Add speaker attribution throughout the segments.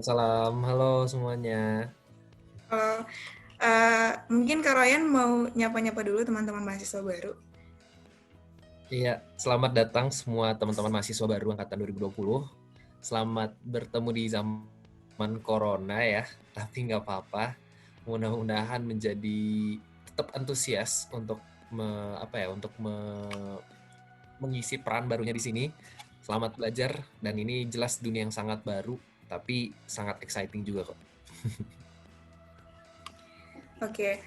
Speaker 1: Salam, halo semuanya.
Speaker 2: Kalau mungkin Kak Royan mau nyapa-nyapa dulu teman-teman mahasiswa baru.
Speaker 1: Iya, selamat datang semua teman-teman mahasiswa baru angkatan 2020. Selamat bertemu di zaman corona ya, tapi nggak apa-apa. Mudah-mudahan menjadi tetap antusias untuk mengisi peran barunya di sini. Selamat belajar dan ini jelas dunia yang sangat baru, tapi sangat exciting juga kok.
Speaker 2: Oke,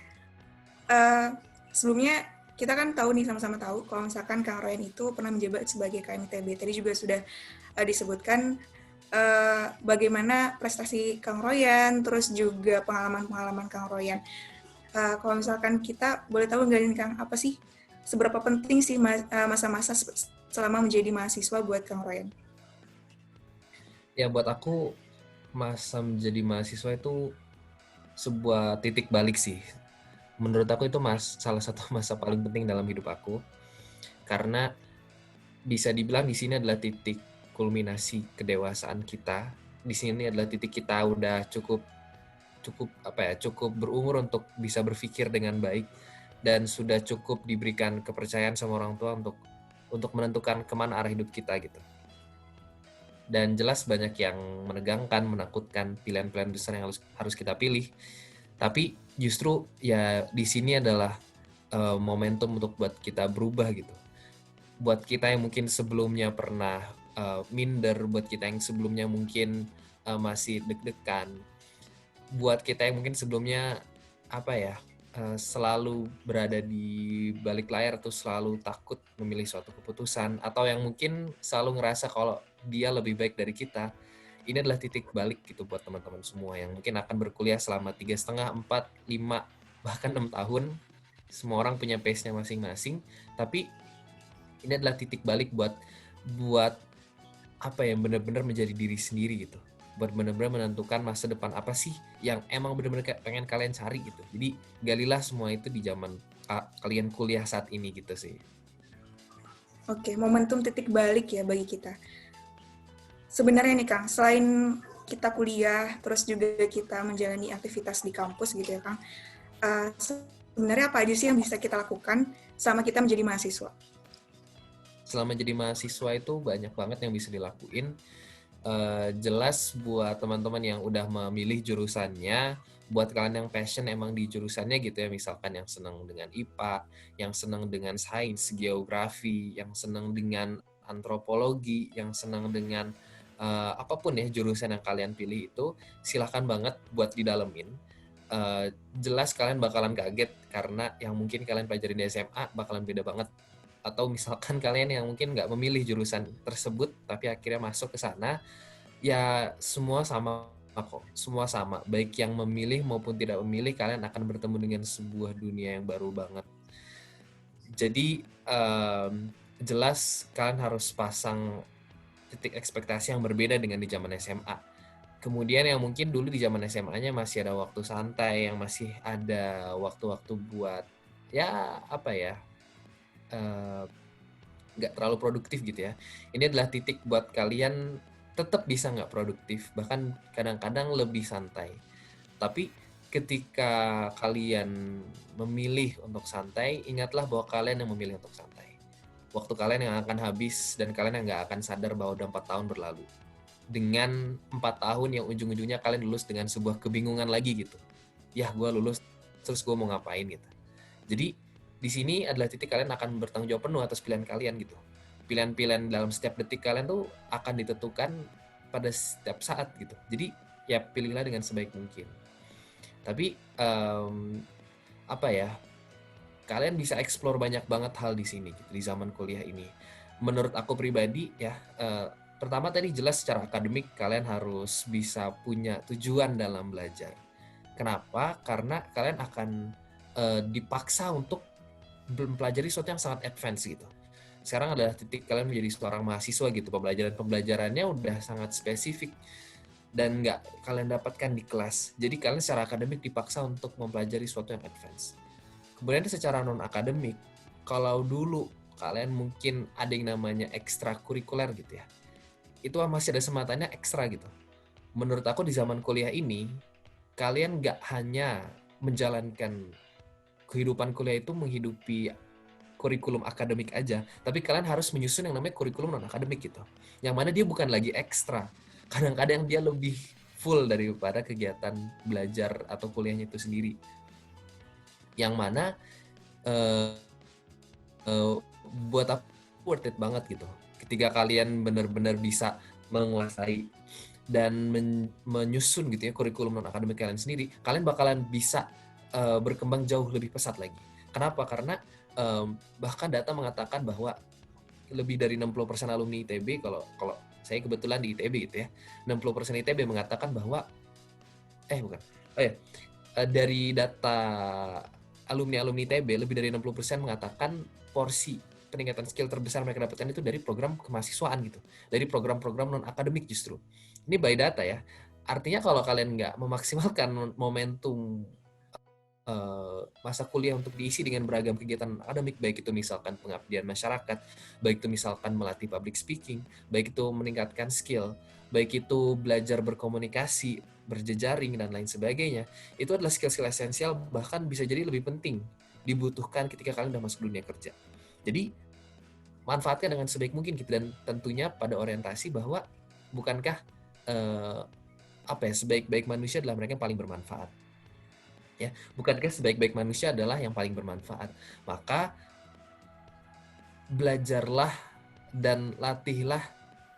Speaker 2: eh, sebelumnya kita kan tahu nih sama-sama tahu kalau misalkan Kang Royan itu pernah menjabat sebagai KMITB. Tadi juga sudah disebutkan bagaimana prestasi Kang Royan, terus juga pengalaman-pengalaman Kang Royan. Kalau misalkan kita boleh tahu nggak nih Kang, apa sih seberapa penting sih masa-masa selama menjadi mahasiswa buat Kang Royan?
Speaker 1: Ya buat aku masa menjadi mahasiswa itu sebuah titik balik sih. Menurut aku itu salah satu masa paling penting dalam hidup aku karena bisa dibilang di sini adalah titik kulminasi kedewasaan kita. Di sini adalah titik kita udah cukup cukup cukup berumur untuk bisa berpikir dengan baik dan sudah cukup diberikan kepercayaan sama orang tua untuk menentukan kemana arah hidup kita gitu. Dan jelas banyak yang menegangkan, menakutkan pilihan-pilihan besar yang harus kita pilih. Tapi justru ya di sini adalah momentum untuk buat kita berubah gitu. Buat kita yang mungkin sebelumnya pernah minder, buat kita yang sebelumnya mungkin masih deg-degan, buat kita yang mungkin sebelumnya selalu berada di balik layar tuh selalu takut memilih suatu keputusan atau yang mungkin selalu ngerasa kalau dia lebih baik dari kita. Ini adalah titik balik gitu buat teman-teman semua yang mungkin akan berkuliah selama 3,5, 4, 5, bahkan 6 tahun. Semua orang punya pace-nya masing-masing, tapi ini adalah titik balik buat benar-benar menjadi diri sendiri gitu, buat benar-benar menentukan masa depan apa sih yang emang benar-benar pengen kalian cari gitu. Jadi galilah semua itu di zaman kalian kuliah saat ini gitu sih.
Speaker 2: Oke, momentum titik balik ya bagi kita. Sebenarnya nih Kang, selain kita kuliah, terus juga kita menjalani aktivitas di kampus gitu ya Kang, sebenarnya apa aja sih yang bisa kita lakukan sama kita menjadi mahasiswa?
Speaker 1: Selama jadi mahasiswa itu banyak banget yang bisa dilakuin. Jelas buat teman-teman yang udah memilih jurusannya, buat kalian yang passion emang di jurusannya gitu ya, misalkan yang senang dengan IPA, yang senang dengan sains, geografi, yang senang dengan antropologi, yang senang dengan apapun ya jurusan yang kalian pilih itu, silahkan banget buat didalemin. Jelas kalian bakalan kaget karena yang mungkin kalian pelajarin di SMA bakalan beda banget, atau misalkan kalian yang mungkin nggak memilih jurusan tersebut tapi akhirnya masuk ke sana, ya semua sama kok, semua sama. Baik yang memilih maupun tidak memilih, kalian akan bertemu dengan sebuah dunia yang baru banget. Jadi jelas kalian harus pasang titik ekspektasi yang berbeda dengan di zaman SMA. Kemudian yang mungkin dulu di zaman SMA-nya masih ada waktu santai, yang masih ada waktu-waktu buat ya eh, nggak terlalu produktif gitu ya. Ini adalah titik buat kalian tetap bisa nggak produktif, bahkan kadang-kadang lebih santai. Tapi ketika kalian memilih untuk santai, ingatlah bahwa kalian yang memilih untuk santai. Waktu kalian yang akan habis dan kalian yang nggak akan sadar bahwa udah 4 tahun berlalu. Dengan 4 tahun yang ujung-ujungnya kalian lulus dengan sebuah kebingungan lagi gitu. Ya gue lulus, terus gue mau ngapain gitu. Jadi di sini adalah titik kalian akan bertanggung jawab penuh atas pilihan kalian gitu. Pilihan-pilihan dalam setiap detik kalian tuh akan ditentukan pada setiap saat gitu. Jadi ya pilihlah dengan sebaik mungkin. Tapi apa ya? Kalian bisa explore banyak banget hal di sini gitu, di zaman kuliah ini. Menurut aku pribadi ya, pertama tadi jelas secara akademik kalian harus bisa punya tujuan dalam belajar. Kenapa? Karena kalian akan dipaksa untuk mempelajari sesuatu yang sangat advance gitu. Sekarang adalah titik kalian menjadi seorang mahasiswa gitu, pembelajarannya udah sangat spesifik dan nggak kalian dapatkan di kelas. Jadi kalian secara akademik dipaksa untuk mempelajari sesuatu yang advance. Kemudian secara non akademik, kalau dulu kalian mungkin ada yang namanya ekstrakurikuler gitu ya, itu masih ada sematannya ekstra gitu. menurut aku di zaman kuliah ini, kalian nggak hanya menjalankan kehidupan kuliah itu menghidupi kurikulum akademik aja, tapi kalian harus menyusun yang namanya kurikulum non-akademik gitu. Yang mana dia bukan lagi ekstra. Kadang-kadang dia lebih full daripada kegiatan belajar atau kuliahnya itu sendiri. Yang mana uh, buat aku worth it banget gitu. Ketika kalian benar-benar bisa menguasai dan menyusun gitu ya kurikulum non akademik kalian sendiri, kalian bakalan bisa berkembang jauh lebih pesat lagi. Kenapa? Karena bahkan data mengatakan bahwa lebih dari 60% alumni ITB, kalau saya kebetulan di ITB gitu ya, 60% ITB mengatakan bahwa bukan. Dari data alumni ITB, lebih dari 60% mengatakan porsi peningkatan skill terbesar mereka dapatkan itu dari program kemahasiswaan gitu. Dari program-program non-akademik justru. Ini by data ya. Artinya kalau kalian nggak memaksimalkan momentum masa kuliah untuk diisi dengan beragam kegiatan akademik, baik itu misalkan pengabdian masyarakat, baik itu misalkan melatih public speaking, baik itu meningkatkan skill, baik itu belajar berkomunikasi, berjejaring, dan lain sebagainya, itu adalah skill-skill esensial, bahkan bisa jadi lebih penting dibutuhkan ketika kalian udah masuk dunia kerja. Jadi, manfaatkan dengan sebaik mungkin gitu, dan tentunya pada orientasi bahwa bukankah sebaik-baik manusia adalah mereka yang paling bermanfaat. Ya, bukankah sebaik-baik manusia adalah yang paling bermanfaat? Maka belajarlah dan latihlah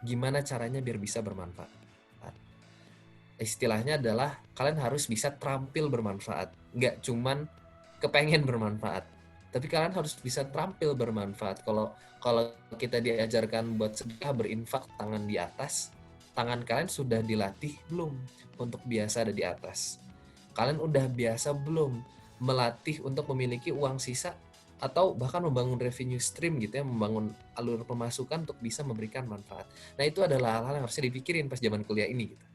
Speaker 1: gimana caranya biar bisa bermanfaat. Istilahnya adalah kalian harus bisa terampil bermanfaat, nggak cuman kepengen bermanfaat, tapi kalian harus bisa terampil bermanfaat. Kalau kita diajarkan buat sedekah, berinfak, tangan di atas, tangan kalian sudah dilatih belum untuk biasa ada di atas? Kalian udah biasa belum melatih untuk memiliki uang sisa atau bahkan membangun revenue stream gitu ya, membangun alur pemasukan untuk bisa memberikan manfaat. Nah, itu adalah hal-hal yang harusnya dipikirin pas zaman kuliah ini gitu.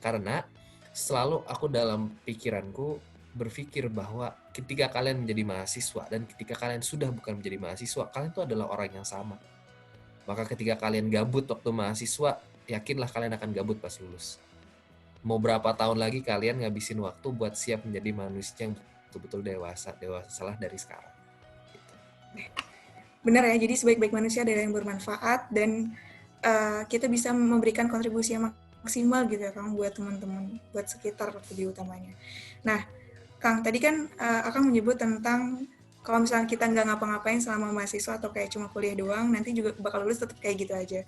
Speaker 1: Karena selalu aku dalam pikiranku berpikir bahwa ketika kalian menjadi mahasiswa dan ketika kalian sudah bukan menjadi mahasiswa, kalian itu adalah orang yang sama. Maka ketika kalian gabut waktu mahasiswa, yakinlah kalian akan gabut pas lulus. Mau berapa tahun lagi kalian ngabisin waktu buat siap menjadi manusia yang betul-betul dewasalah dari sekarang. Gitu.
Speaker 2: Benar ya, jadi sebaik-baik manusia adalah yang bermanfaat dan kita bisa memberikan kontribusi yang maksimal gitu ya Kang buat teman-teman, buat sekitar lebih utamanya. Nah, Kang, tadi kan Akang menyebut tentang kalau misalnya kita nggak ngapa-ngapain selama mahasiswa atau kayak cuma kuliah doang, nanti juga bakal lulus tetap kayak gitu aja.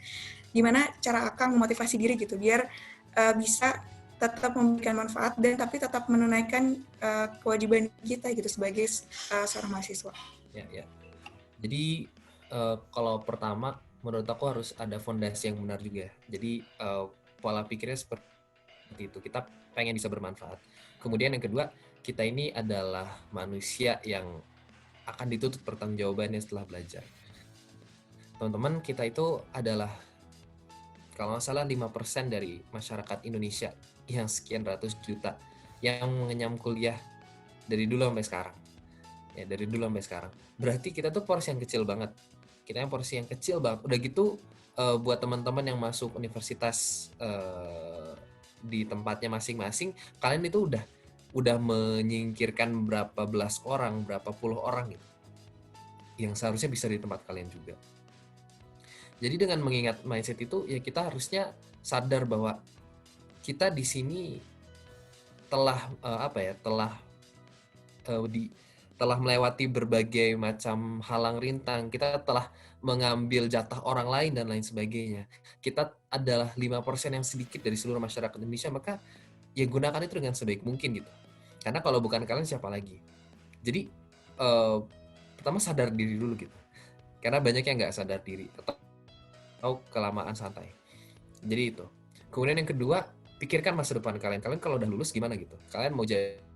Speaker 2: Gimana cara Akang memotivasi diri gitu biar bisa tetap memberikan manfaat dan tapi tetap menunaikan kewajiban kita gitu sebagai seorang mahasiswa.
Speaker 1: Ya. Jadi kalau pertama menurut aku harus ada fondasi yang benar juga. Jadi pola pikirnya seperti itu. Kita pengen bisa bermanfaat. Kemudian yang kedua, kita ini adalah manusia yang akan dituntut pertanggungjawabannya setelah belajar. Teman-teman, kita itu adalah kalau nggak salah 5% dari masyarakat Indonesia yang sekian ratus juta yang mengenyam kuliah dari dulu sampai sekarang. Ya, dari dulu sampai sekarang. Berarti kita tuh porsi yang kecil banget. Kita yang porsi yang kecil banget. Udah gitu buat teman-teman yang masuk universitas di tempatnya masing-masing, kalian itu udah menyingkirkan berapa belas orang, berapa puluh orang gitu. Yang seharusnya bisa di tempat kalian juga. Jadi dengan mengingat mindset itu, ya kita harusnya sadar bahwa kita di sini telah telah melewati berbagai macam halang rintang, kita telah mengambil jatah orang lain dan lain sebagainya. Kita adalah 5% yang sedikit dari seluruh masyarakat Indonesia, maka ya gunakan itu dengan sebaik mungkin gitu. Karena kalau bukan kalian siapa lagi? Jadi pertama sadar diri dulu gitu. Karena banyak yang nggak sadar diri atau kelamaan santai. Jadi itu. Kemudian yang kedua, pikirkan masa depan kalian. Kalian kalau udah lulus gimana gitu? Kalian mau jadi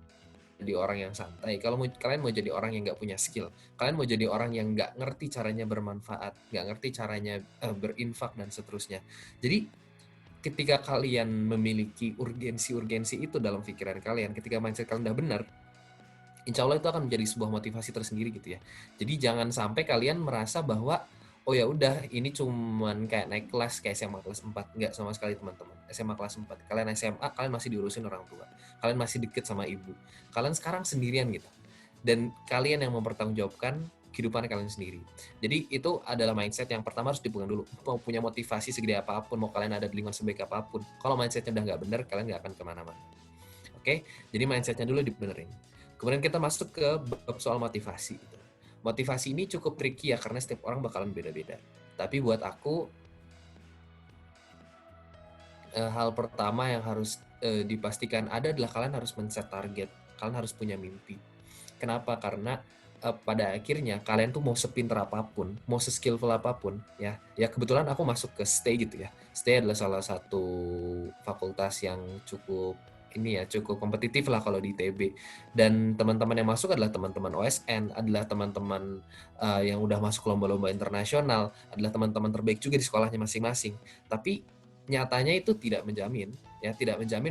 Speaker 1: orang yang santai, kalian mau jadi orang yang nggak punya skill, kalian mau jadi orang yang nggak ngerti caranya bermanfaat, nggak ngerti caranya berinfak dan seterusnya. Jadi ketika kalian memiliki urgensi itu dalam pikiran kalian, ketika mindset kalian udah benar, insya Allah itu akan menjadi sebuah motivasi tersendiri gitu ya. Jadi jangan sampai kalian merasa bahwa oh ya udah ini cuman kayak naik kelas kayak SMA kelas 4, nggak sama sekali teman-teman. SMA kelas 4, kalian SMA, kalian masih diurusin orang tua, kalian masih deket sama ibu, kalian sekarang sendirian gitu, dan kalian yang mempertanggungjawabkan kehidupan kalian sendiri. Jadi itu adalah mindset yang pertama harus dipegang dulu. Mau punya motivasi segede apapun, mau kalian ada di lingkungan sebaik apapun, kalau mindsetnya udah nggak bener, kalian nggak akan kemana-mana. Oke, jadi mindsetnya dulu dibenerin. Kemudian kita masuk ke bab soal motivasi. Motivasi ini cukup tricky ya, karena setiap orang bakalan beda-beda. Tapi buat aku, hal pertama yang harus dipastikan ada adalah kalian harus men-set target. Kalian harus punya mimpi. Kenapa? Karena pada akhirnya kalian tuh mau sepinter apapun, mau se-skillful apapun, ya kebetulan aku masuk ke STAY gitu ya. STAY adalah salah satu fakultas yang cukup cukup kompetitif lah kalau di ITB. Dan teman-teman yang masuk adalah teman-teman OSN, adalah teman-teman yang udah masuk lomba-lomba internasional, adalah teman-teman terbaik juga di sekolahnya masing-masing. Tapi nyatanya itu tidak menjamin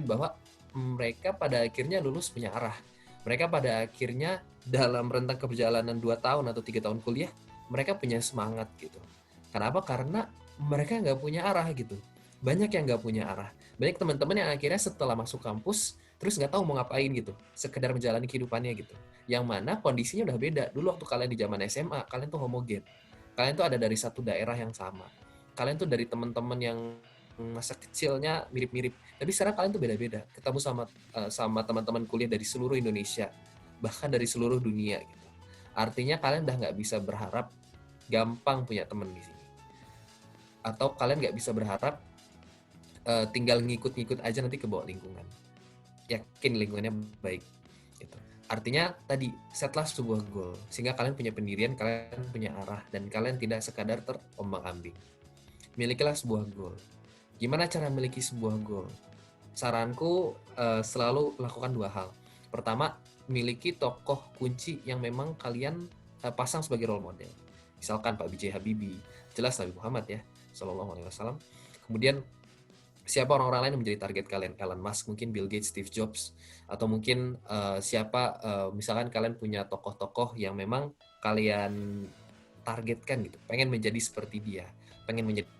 Speaker 1: bahwa mereka pada akhirnya lulus punya arah. Mereka pada akhirnya dalam rentang perjalanan 2 tahun atau 3 tahun kuliah, mereka punya semangat gitu. Kenapa? Karena mereka nggak punya arah gitu. Banyak yang nggak punya arah. Banyak teman-teman yang akhirnya setelah masuk kampus, terus nggak tahu mau ngapain gitu. Sekedar menjalani kehidupannya gitu. Yang mana kondisinya udah beda. Dulu waktu kalian di zaman SMA, kalian tuh homogen. Kalian tuh ada dari satu daerah yang sama. Kalian tuh dari teman-teman yang masa kecilnya mirip-mirip. Tapi sekarang kalian tuh beda-beda. Ketemu sama teman-teman kuliah dari seluruh Indonesia, bahkan dari seluruh dunia gitu. Artinya kalian udah nggak bisa berharap gampang punya teman di sini. Atau kalian nggak bisa berharap tinggal ngikut-ngikut aja nanti ke bawah lingkungan. Yakin lingkungannya baik gitu. Artinya tadi setlah sebuah goal sehingga kalian punya pendirian, kalian punya arah, dan kalian tidak sekadar terombang-ambing. Milikilah sebuah goal. Gimana cara memiliki sebuah goal? Saranku selalu lakukan 2 hal. Pertama, miliki tokoh kunci yang memang kalian pasang sebagai role model. Misalkan Pak B.J. Habibie, jelas Nabi Muhammad ya, Sallallahu Alaihi Wasallam. Kemudian siapa orang-orang lain yang menjadi target kalian? Elon Musk, mungkin Bill Gates, Steve Jobs, atau mungkin misalkan kalian punya tokoh-tokoh yang memang kalian targetkan gitu, pengen menjadi seperti dia, pengen menjadi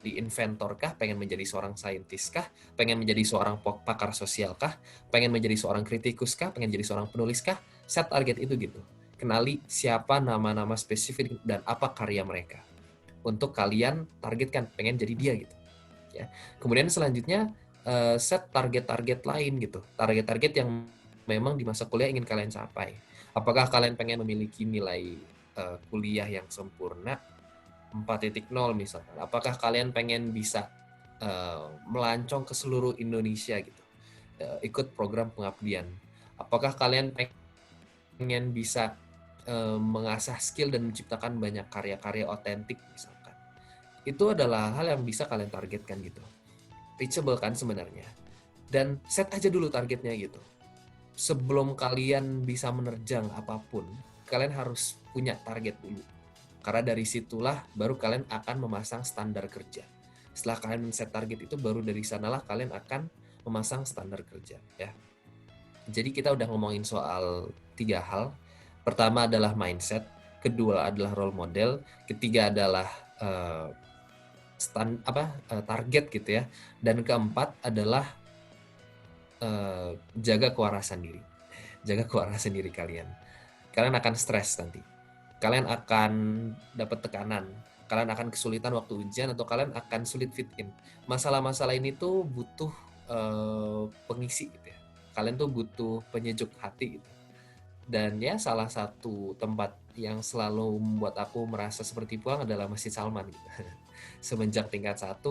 Speaker 1: inventor kah, pengen menjadi seorang saintis kah, pengen menjadi seorang pakar sosial kah, pengen menjadi seorang kritikus kah, pengen jadi seorang penulis kah, set target itu gitu. Kenali siapa nama-nama spesifik dan apa karya mereka. Untuk kalian targetkan, pengen jadi dia gitu. Ya. Kemudian selanjutnya set target-target lain gitu. Target-target yang memang di masa kuliah ingin kalian capai. Apakah kalian pengen memiliki nilai kuliah yang sempurna 4.0 misalkan. Apakah kalian pengen bisa melancong ke seluruh Indonesia gitu, ikut program pengabdian? Apakah kalian pengen bisa mengasah skill dan menciptakan banyak karya-karya otentik misalkan? Itu adalah hal yang bisa kalian targetkan gitu. Reachable kan sebenarnya. Dan set aja dulu targetnya gitu. Sebelum kalian bisa menerjang apapun, kalian harus punya target dulu. Karena dari situlah baru kalian akan memasang standar kerja. Setelah kalian men-set target itu, baru dari sanalah kalian akan memasang standar kerja ya. Jadi kita udah ngomongin soal 3 hal. Pertama adalah mindset, kedua adalah role model, ketiga adalah target gitu ya. Dan keempat adalah jaga kewarasan diri. Jaga kewarasan diri kalian. Kalian akan stres nanti. Kalian akan dapat tekanan, kalian akan kesulitan waktu ujian, atau kalian akan sulit fit in. Masalah-masalah ini tuh butuh pengisi gitu ya. Kalian tuh butuh penyejuk hati gitu. Dan ya salah satu tempat yang selalu membuat aku merasa seperti pulang adalah Masjid Salman gitu. Semenjak tingkat 1,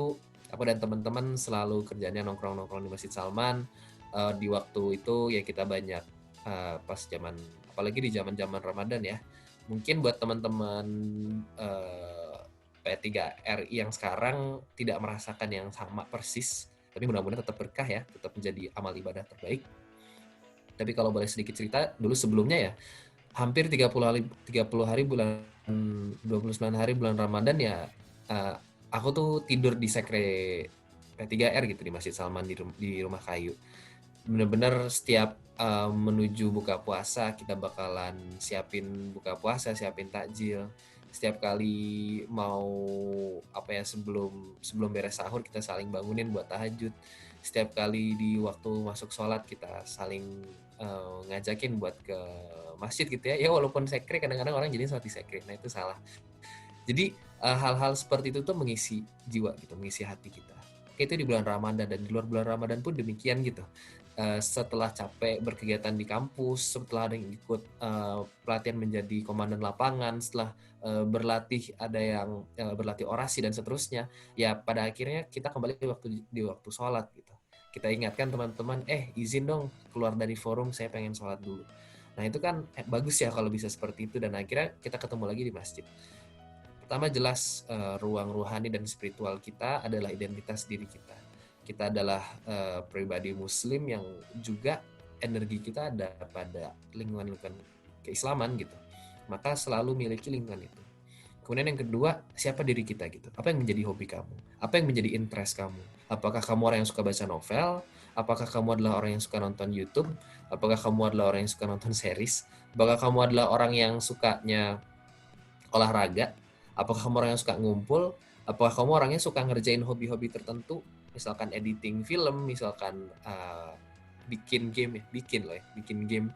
Speaker 1: aku dan teman-teman selalu kerjanya nongkrong-nongkrong di Masjid Salman. Di waktu itu ya kita banyak pas zaman, apalagi di zaman-zaman Ramadan ya. Mungkin buat teman-teman P3RI yang sekarang tidak merasakan yang sama persis, tapi mudah-mudahan tetap berkah ya, tetap menjadi amal ibadah terbaik. Tapi kalau boleh sedikit cerita, dulu sebelumnya ya, hampir 30 hari bulan 29 hari bulan Ramadan ya, aku tuh tidur di sekre P3R gitu di Masjid Salman di rumah kayu. Bener-bener setiap menuju buka puasa kita bakalan siapin buka puasa, siapin takjil, Setiap kali mau apa ya, sebelum beres sahur kita saling bangunin buat tahajud. Setiap kali di waktu masuk sholat kita saling ngajakin buat ke masjid gitu ya. Ya walaupun sekre, kadang-kadang orang jadi sholat di sekre. Nah itu salah. Jadi hal-hal seperti itu tuh mengisi jiwa gitu, mengisi hati kita. Itu di bulan Ramadan, dan di luar bulan Ramadan pun demikian gitu. Setelah capek berkegiatan di kampus, setelah ada yang ikut pelatihan menjadi komandan lapangan, setelah berlatih, ada yang berlatih orasi dan seterusnya, ya pada akhirnya kita kembali di waktu sholat gitu. Kita ingatkan teman-teman, izin dong keluar dari forum, saya pengen sholat dulu. Nah itu kan bagus ya kalau bisa seperti itu, dan akhirnya kita ketemu lagi di masjid. Pertama jelas ruang rohani dan spiritual kita adalah identitas diri kita. Kita adalah pribadi muslim yang juga energi kita ada pada lingkungan-lingkungan keislaman gitu. Maka selalu miliki lingkungan itu. Kemudian yang kedua, siapa diri kita gitu. Apa yang menjadi hobi kamu? Apa yang menjadi interest kamu? Apakah kamu orang yang suka baca novel? Apakah kamu adalah orang yang suka nonton YouTube? Apakah kamu adalah orang yang suka nonton series? Apakah kamu adalah orang yang sukanya olahraga? Apakah kamu orang yang suka ngumpul? Apakah kamu orangnya suka ngerjain hobi-hobi tertentu? Misalkan editing film, misalkan bikin game ya, bikin game.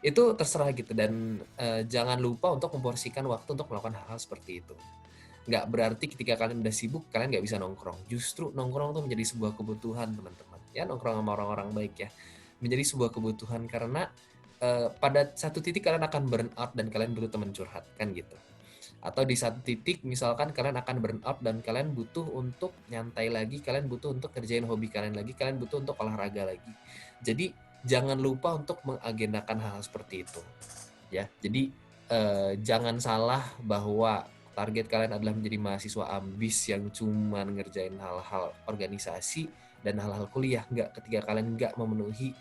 Speaker 1: Itu terserah gitu, dan jangan lupa untuk memporsikan waktu untuk melakukan hal-hal seperti itu. Nggak berarti ketika kalian udah sibuk, kalian nggak bisa nongkrong. Justru nongkrong tuh menjadi sebuah kebutuhan, teman-teman. Ya, nongkrong sama orang-orang baik ya. Menjadi sebuah kebutuhan karena pada satu titik kalian akan burn out dan kalian butuh teman curhat, kan gitu. Atau di satu titik misalkan kalian akan burn out dan kalian butuh untuk nyantai lagi, kalian butuh untuk kerjain hobi kalian lagi, kalian butuh untuk olahraga lagi. Jadi jangan lupa untuk mengagendakan hal seperti itu ya. Jadi jangan salah bahwa target kalian adalah menjadi mahasiswa ambis yang cuma ngerjain hal-hal organisasi dan hal-hal kuliah. Enggak, ketika kalian enggak memenuhi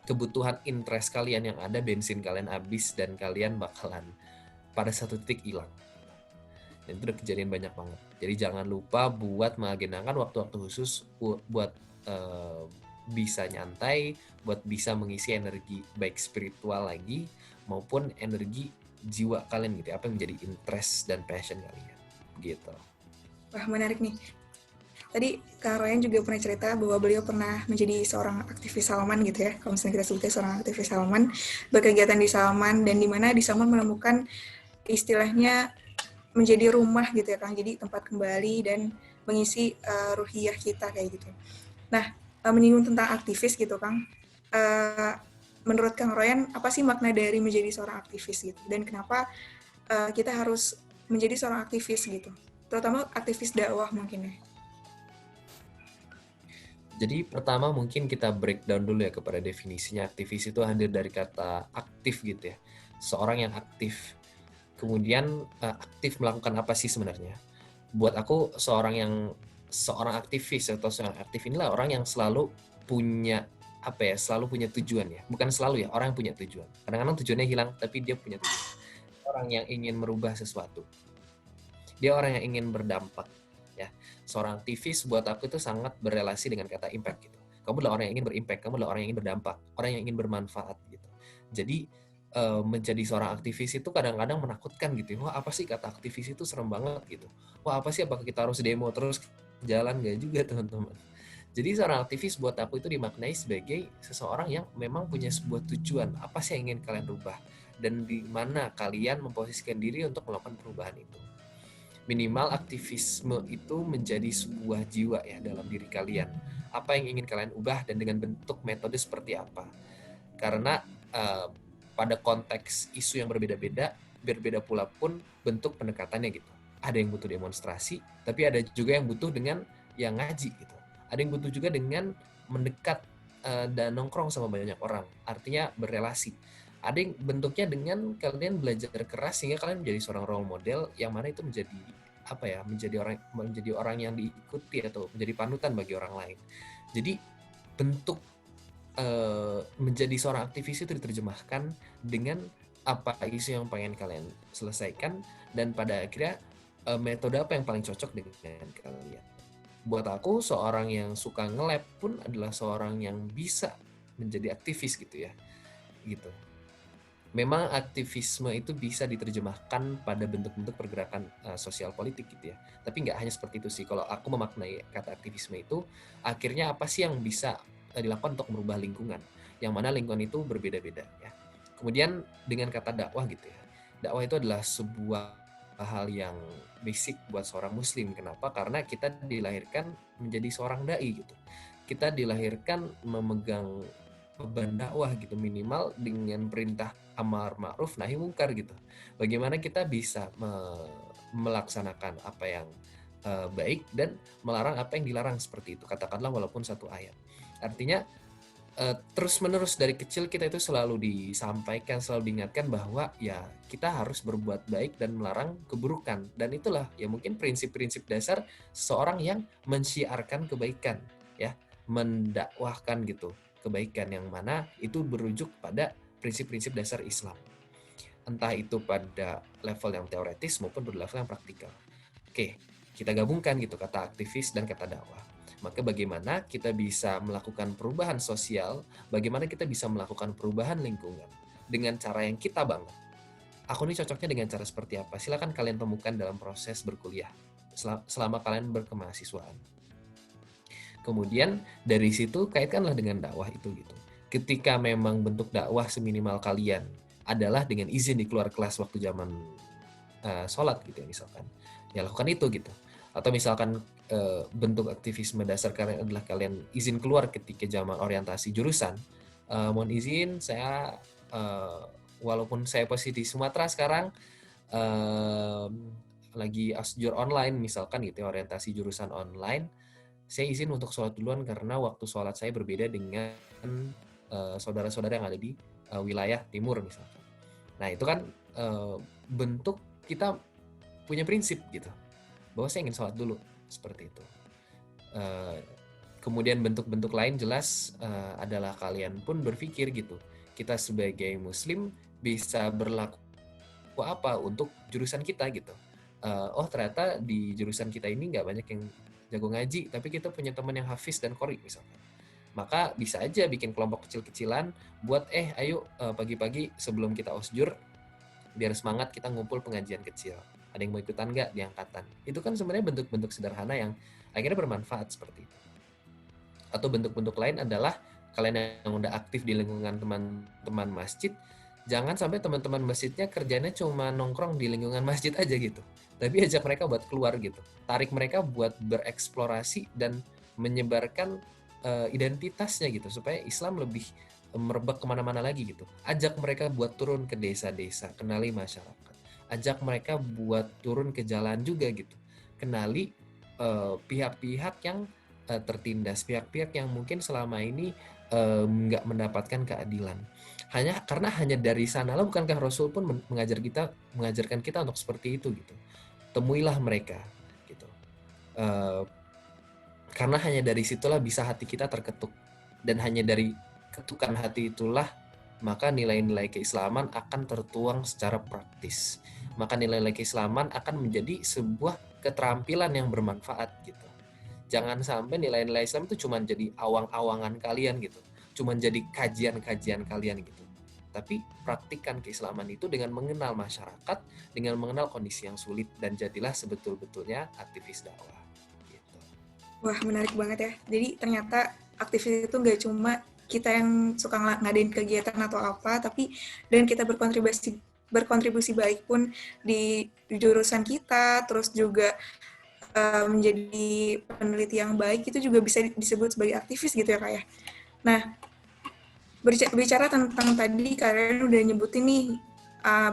Speaker 1: kebutuhan interest kalian yang ada, bensin kalian habis dan kalian bakalan pada satu titik hilang. Dan itu udah kejadian banyak banget. Jadi jangan lupa buat mengagendakan waktu-waktu khusus buat bisa nyantai, buat bisa mengisi energi baik spiritual lagi maupun energi jiwa kalian gitu. Apa yang menjadi interest dan passion kalian gitu.
Speaker 2: Wah, menarik nih. Tadi Kak Royan juga pernah cerita bahwa beliau pernah menjadi seorang aktivis Salman gitu ya, kalau misalnya kita sebutnya seorang aktivis Salman, berkegiatan di Salman, dan di mana di Salman menemukan istilahnya menjadi rumah gitu ya Kang, jadi tempat kembali dan mengisi ruhiyah kita kayak gitu. Nah, menyinggung tentang aktivis gitu Kang, menurut Kang Royan apa sih makna dari menjadi seorang aktivis gitu, dan kenapa kita harus menjadi seorang aktivis gitu, terutama aktivis dakwah mungkin ya.
Speaker 1: Jadi pertama mungkin kita breakdown dulu ya kepada definisinya. Aktivis itu hadir dari kata aktif gitu ya. Seorang yang aktif. Kemudian aktif melakukan apa sih sebenarnya? Buat aku seorang aktivis atau seorang aktif inilah orang yang selalu punya selalu punya tujuan ya. Bukan selalu ya, orang yang punya tujuan. Kadang-kadang tujuannya hilang tapi dia punya tujuan. Orang yang ingin merubah sesuatu. Dia orang yang ingin berdampak ya. Seorang aktivis buat aku itu sangat berelasi dengan kata impact gitu. Kamu adalah orang yang ingin berimpact, kamu adalah orang yang ingin berdampak, orang yang ingin bermanfaat gitu. Jadi menjadi seorang aktivis itu kadang-kadang menakutkan gitu. Wah, apa sih kata aktivis itu, serem banget gitu. Wah, apa sih, apakah kita harus demo terus jalan? Gak juga, teman-teman. Jadi seorang aktivis buat aku itu dimaknai sebagai seseorang yang memang punya sebuah tujuan. Apa sih yang ingin kalian rubah? Dan di mana kalian memposisikan diri untuk melakukan perubahan itu. Minimal aktivisme itu menjadi sebuah jiwa ya dalam diri kalian. Apa yang ingin kalian ubah dan dengan bentuk metode seperti apa. Karena pada konteks isu yang berbeda-beda, berbeda pula pun bentuk pendekatannya gitu. Ada yang butuh demonstrasi, tapi ada juga yang butuh dengan yang ngaji gitu. Ada yang butuh juga dengan mendekat dan nongkrong sama banyak orang. Artinya berelasi. Ada yang bentuknya dengan kalian belajar keras sehingga kalian menjadi seorang role model yang mana itu menjadi menjadi orang yang diikuti atau menjadi panutan bagi orang lain. Jadi bentuk menjadi seorang aktivis itu diterjemahkan dengan apa isu yang pengen kalian selesaikan, dan pada akhirnya metode apa yang paling cocok dengan kalian. Buat aku, seorang yang suka nge-lab pun adalah seorang yang bisa menjadi aktivis gitu ya, gitu. memang aktivisme itu bisa diterjemahkan pada bentuk-bentuk pergerakan sosial politik gitu ya. Tapi nggak hanya seperti itu sih. Kalau aku memaknai kata aktivisme itu, akhirnya apa sih yang bisa dilakukan untuk merubah lingkungan? Yang mana lingkungan itu berbeda-beda ya. Kemudian dengan kata dakwah gitu ya. Dakwah itu adalah sebuah hal yang basic buat seorang muslim. Kenapa? Karena kita dilahirkan menjadi seorang dai gitu. Kita dilahirkan memegang beban dakwah gitu, minimal dengan perintah amar ma'ruf nahi mungkar gitu. Bagaimana kita bisa melaksanakan apa yang baik dan melarang apa yang dilarang seperti itu. Katakanlah walaupun satu ayat. Artinya terus-menerus dari kecil kita itu selalu disampaikan, selalu diingatkan bahwa ya kita harus berbuat baik dan melarang keburukan. Dan itulah ya mungkin prinsip-prinsip dasar seseorang yang mensyiarkan kebaikan, ya, mendakwahkan gitu kebaikan, yang mana itu berujuk pada prinsip-prinsip dasar Islam. Entah itu pada level yang teoretis maupun pada level yang praktikal. Oke, kita gabungkan gitu kata aktivis dan kata dakwah. Maka bagaimana kita bisa melakukan perubahan sosial, bagaimana kita bisa melakukan perubahan lingkungan dengan cara yang kita banget. Aku ini cocoknya dengan cara seperti apa? Silakan kalian temukan dalam proses berkuliah selama kalian berkemahasiswaan. Kemudian dari situ kaitkanlah dengan dakwah itu gitu. Ketika memang bentuk dakwah seminimal kalian adalah dengan izin di keluar kelas waktu zaman sholat gitu ya misalkan, ya lakukan itu gitu. Atau misalkan bentuk aktivisme dasar kalian adalah kalian izin keluar ketika zaman orientasi jurusan, mohon izin saya walaupun saya posisi di Sumatera sekarang, lagi asjur online misalkan gitu ya, orientasi jurusan online, saya izin untuk sholat duluan karena waktu sholat saya berbeda dengan saudara-saudara yang ada di wilayah timur misalkan. Nah itu kan bentuk kita punya prinsip gitu, bahwa saya ingin sholat dulu, seperti itu. Kemudian bentuk-bentuk lain jelas adalah kalian pun berpikir gitu, kita sebagai muslim bisa berlaku apa untuk jurusan kita gitu. Oh ternyata di jurusan kita ini nggak banyak yang jago ngaji, tapi kita punya teman yang hafiz dan qori misalkan. Maka bisa aja bikin kelompok kecil-kecilan buat ayo pagi-pagi sebelum kita osjur, biar semangat kita ngumpul pengajian kecil. Ada yang mau ikutan nggak di angkatan? Itu kan sebenarnya bentuk-bentuk sederhana yang akhirnya bermanfaat seperti itu. Atau bentuk-bentuk lain adalah kalian yang udah aktif di lingkungan teman-teman masjid, jangan sampai teman-teman masjidnya kerjanya cuma nongkrong di lingkungan masjid aja gitu. Tapi ajak mereka buat keluar gitu. Tarik mereka buat bereksplorasi dan menyebarkan identitasnya gitu, supaya Islam lebih merebak kemana-mana lagi gitu. Ajak mereka buat turun ke desa-desa, kenali masyarakat. Ajak mereka buat turun ke jalan juga gitu. Kenali pihak-pihak yang tertindas, pihak-pihak yang mungkin selama ini nggak mendapatkan keadilan. Karena hanya dari sanalah bukankah Rasul pun mengajarkan kita untuk seperti itu gitu. Temuilah mereka gitu. Karena hanya dari situlah bisa hati kita terketuk, dan hanya dari ketukan hati itulah maka nilai-nilai keislaman akan tertuang secara praktis. Maka nilai-nilai keislaman akan menjadi sebuah keterampilan yang bermanfaat gitu. Jangan sampai nilai-nilai Islam itu cuma jadi awang-awangan kalian gitu, cuma jadi kajian-kajian kalian gitu. Tapi praktikkan keislaman itu dengan mengenal masyarakat, dengan mengenal kondisi yang sulit, dan jadilah sebetul-betulnya aktivis dakwah. Gitu.
Speaker 2: Wah, menarik banget ya. Jadi ternyata aktivis itu nggak cuma kita yang suka ngadain kegiatan atau apa, tapi dan kita berkontribusi baik pun di jurusan kita, terus juga menjadi peneliti yang baik, itu juga bisa disebut sebagai aktivis gitu ya Kak ya. Nah, bicara tentang tadi kalian udah nyebutin nih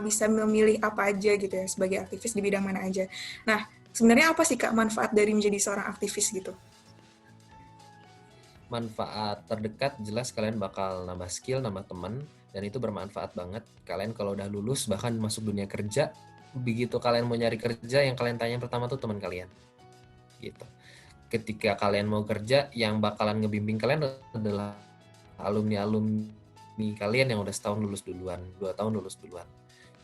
Speaker 2: bisa memilih apa aja gitu ya sebagai aktivis di bidang mana aja. Nah, sebenarnya apa sih Kak manfaat dari menjadi seorang aktivis gitu?
Speaker 1: Manfaat terdekat jelas kalian bakal nambah skill, nambah teman, dan itu bermanfaat banget. Kalian kalau udah lulus bahkan masuk dunia kerja, begitu kalian mau nyari kerja, yang kalian tanya pertama tuh teman kalian. Gitu. Ketika kalian mau kerja, yang bakalan ngebimbing kalian adalah alumni kalian yang udah setahun lulus duluan, 2 tahun lulus duluan.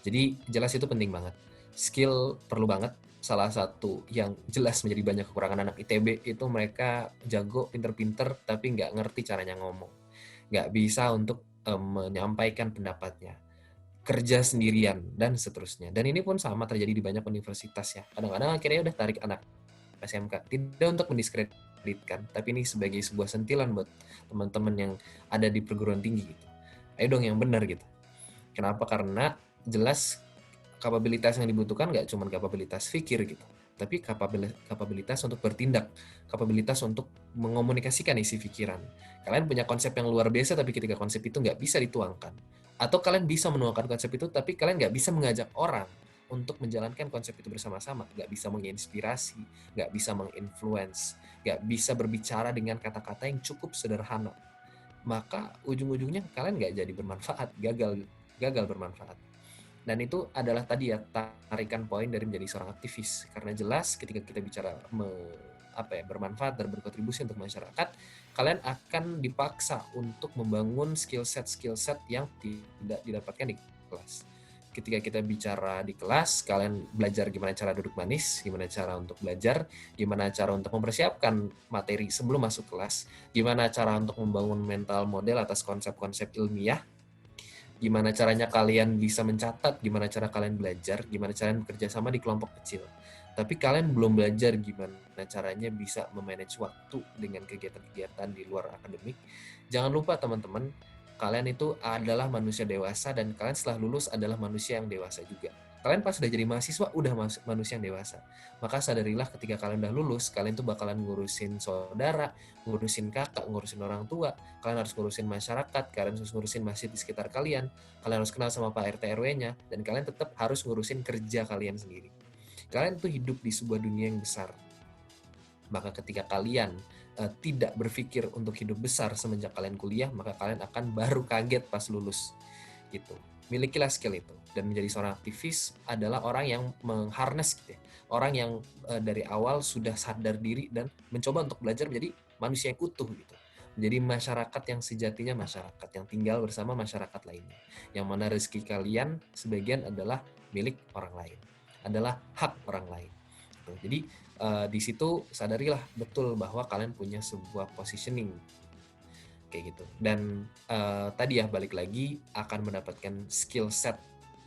Speaker 1: Jadi jelas itu penting banget. Skill perlu banget. Salah satu yang jelas menjadi banyak kekurangan anak ITB itu mereka jago, pinter-pinter, tapi nggak ngerti caranya ngomong. Nggak bisa untuk menyampaikan pendapatnya. kerja sendirian, dan seterusnya. Dan ini pun sama terjadi di banyak universitas ya. Kadang-kadang akhirnya udah tarik anak SMK. Tidak untuk mendiskreditkan, tapi ini sebagai sebuah sentilan buat teman-teman yang ada di perguruan tinggi gitu. Ayo dong yang benar gitu. Kenapa? Karena jelas kapabilitas yang dibutuhkan nggak cuma kapabilitas pikir gitu, tapi kapabilitas untuk bertindak, kapabilitas untuk mengomunikasikan isi pikiran. Kalian punya konsep yang luar biasa, tapi ketika konsep itu nggak bisa dituangkan, atau kalian bisa menuangkan konsep itu, tapi kalian nggak bisa mengajak orang untuk menjalankan konsep itu bersama-sama, nggak bisa menginspirasi, nggak bisa menginfluence, nggak bisa berbicara dengan kata-kata yang cukup sederhana, maka ujung-ujungnya kalian nggak jadi bermanfaat, gagal bermanfaat. Dan itu adalah tadi ya, tarikan poin dari menjadi seorang aktivis. Karena jelas ketika kita bicara bermanfaat dan berkontribusi untuk masyarakat, kalian akan dipaksa untuk membangun skill set yang tidak didapatkan di kelas. Ketika kita bicara di kelas, kalian belajar gimana cara duduk manis, gimana cara untuk belajar, gimana cara untuk mempersiapkan materi sebelum masuk kelas, gimana cara untuk membangun mental model atas konsep-konsep ilmiah, gimana caranya kalian bisa mencatat, gimana cara kalian belajar, gimana caranya bekerja sama di kelompok kecil. Tapi kalian belum belajar gimana caranya bisa memanage waktu dengan kegiatan-kegiatan di luar akademik. Jangan lupa teman-teman, kalian itu adalah manusia dewasa, dan kalian setelah lulus adalah manusia yang dewasa juga. Kalian pas udah jadi mahasiswa, udah manusia yang dewasa. Maka sadarilah ketika kalian udah lulus, kalian tuh bakalan ngurusin saudara, ngurusin kakak, ngurusin orang tua, kalian harus ngurusin masyarakat, kalian harus ngurusin masjid di sekitar kalian harus kenal sama Pak RT RW-nya, dan kalian tetap harus ngurusin kerja kalian sendiri. Kalian tuh hidup di sebuah dunia yang besar. Maka ketika kalian tidak berpikir untuk hidup besar semenjak kalian kuliah, maka kalian akan baru kaget pas lulus. Gitu. Milikilah skill itu. Dan menjadi seorang aktivis adalah orang yang mengharness gitu ya. Orang yang dari awal sudah sadar diri dan mencoba untuk belajar menjadi manusia yang utuh gitu. Menjadi masyarakat yang sejatinya masyarakat, yang tinggal bersama masyarakat lainnya. Yang mana rezeki kalian sebagian adalah milik orang lain. Adalah hak orang lain. Gitu. Jadi di situ sadarilah betul bahwa kalian punya sebuah positioning kayak gitu. Dan tadi ya balik lagi akan mendapatkan skill set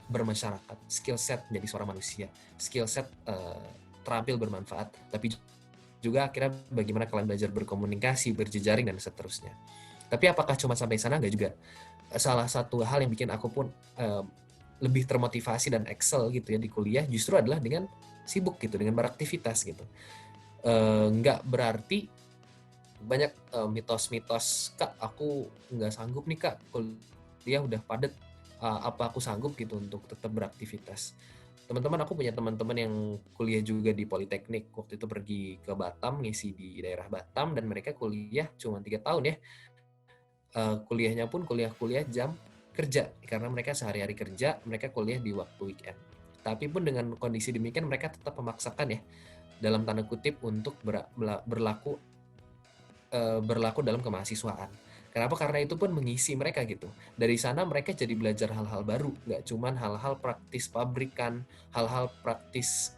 Speaker 1: bermasyarakat, skill set menjadi seorang manusia, skill set terampil bermanfaat, tapi juga akhirnya bagaimana kalian belajar berkomunikasi, berjejaring, dan seterusnya. Tapi apakah cuma sampai sana? Nggak juga. Salah satu hal yang bikin aku pun lebih termotivasi dan excel gitu ya di kuliah justru adalah dengan sibuk gitu, dengan beraktivitas gitu. Nggak berarti banyak mitos-mitos, Kak aku nggak sanggup nih Kak, kuliah udah padat, apa aku sanggup gitu untuk tetap beraktivitas. Teman-teman, aku punya teman-teman yang kuliah juga di Politeknik, waktu itu pergi ke Batam, ngisi di daerah Batam, dan mereka kuliah cuma 3 tahun ya. Kuliahnya pun kuliah jam kerja, karena mereka sehari-hari kerja, mereka kuliah di waktu weekend. Tapi pun dengan kondisi demikian mereka tetap memaksakan ya, dalam tanda kutip, untuk berlaku dalam kemahasiswaan. Kenapa? Karena itu pun mengisi mereka gitu. Dari sana mereka jadi belajar hal-hal baru, nggak cuman hal-hal praktis pabrikan, hal-hal praktis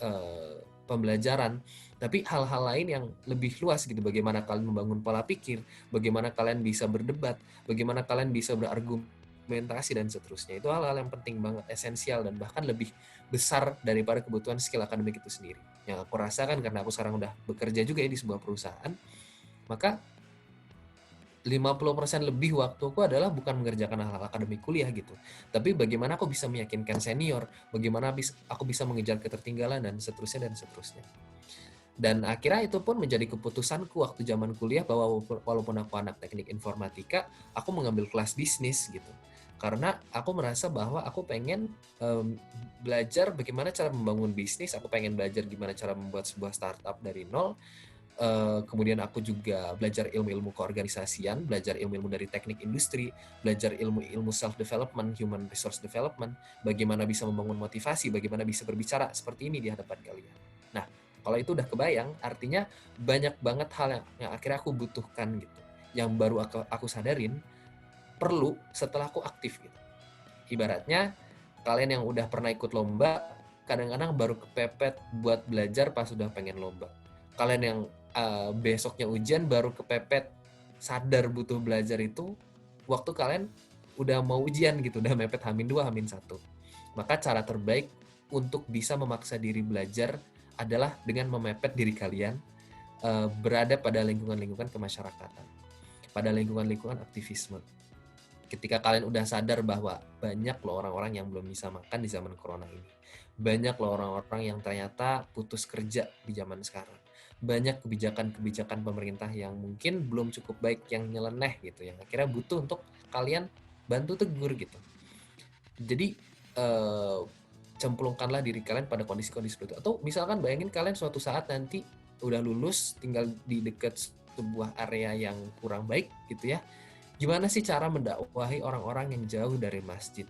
Speaker 1: pembelajaran, tapi hal-hal lain yang lebih luas gitu. Bagaimana kalian membangun pola pikir, bagaimana kalian bisa berdebat, bagaimana kalian bisa berargumentasi, dan seterusnya. Itu hal-hal yang penting banget, esensial, dan bahkan lebih besar daripada kebutuhan skill akademik itu sendiri. Yang aku rasakan karena aku sekarang udah bekerja juga ya di sebuah perusahaan, maka 50% lebih waktuku adalah bukan mengerjakan hal-hal akademik kuliah gitu, tapi bagaimana aku bisa meyakinkan senior, bagaimana aku bisa mengejar ketertinggalan, dan seterusnya dan seterusnya. Dan akhirnya itu pun menjadi keputusanku waktu zaman kuliah, bahwa walaupun aku anak teknik informatika, aku mengambil kelas bisnis gitu. Karena aku merasa bahwa aku pengen belajar bagaimana cara membangun bisnis, aku pengen belajar gimana cara membuat sebuah startup dari nol. Kemudian aku juga belajar ilmu-ilmu keorganisasian, belajar ilmu-ilmu dari teknik industri, belajar ilmu-ilmu self-development, human resource development, bagaimana bisa membangun motivasi, bagaimana bisa berbicara seperti ini di hadapan kalian. Nah, kalau itu udah kebayang, artinya banyak banget hal yang akhirnya aku butuhkan gitu, yang baru aku sadarin perlu setelah aku aktif gitu. Ibaratnya, kalian yang udah pernah ikut lomba, kadang-kadang baru kepepet buat belajar pas udah pengen lomba. Kalian yang besoknya ujian baru kepepet sadar butuh belajar itu waktu kalian udah mau ujian gitu, udah mepet H-2, H-1. Maka cara terbaik untuk bisa memaksa diri belajar adalah dengan memepet diri kalian berada pada lingkungan-lingkungan kemasyarakatan, pada lingkungan-lingkungan aktivisme. Ketika kalian udah sadar bahwa banyak loh orang-orang yang belum bisa makan di zaman corona ini. Banyak loh orang-orang yang ternyata putus kerja di zaman sekarang. Banyak kebijakan-kebijakan pemerintah yang mungkin belum cukup baik, yang nyeleneh gitu, yang akhirnya butuh untuk kalian bantu tegur gitu. Jadi cemplungkanlah diri kalian pada kondisi-kondisi seperti itu. Atau misalkan bayangin kalian suatu saat nanti udah lulus, tinggal di dekat sebuah area yang kurang baik gitu ya. Gimana sih cara mendakwahi orang-orang yang jauh dari masjid?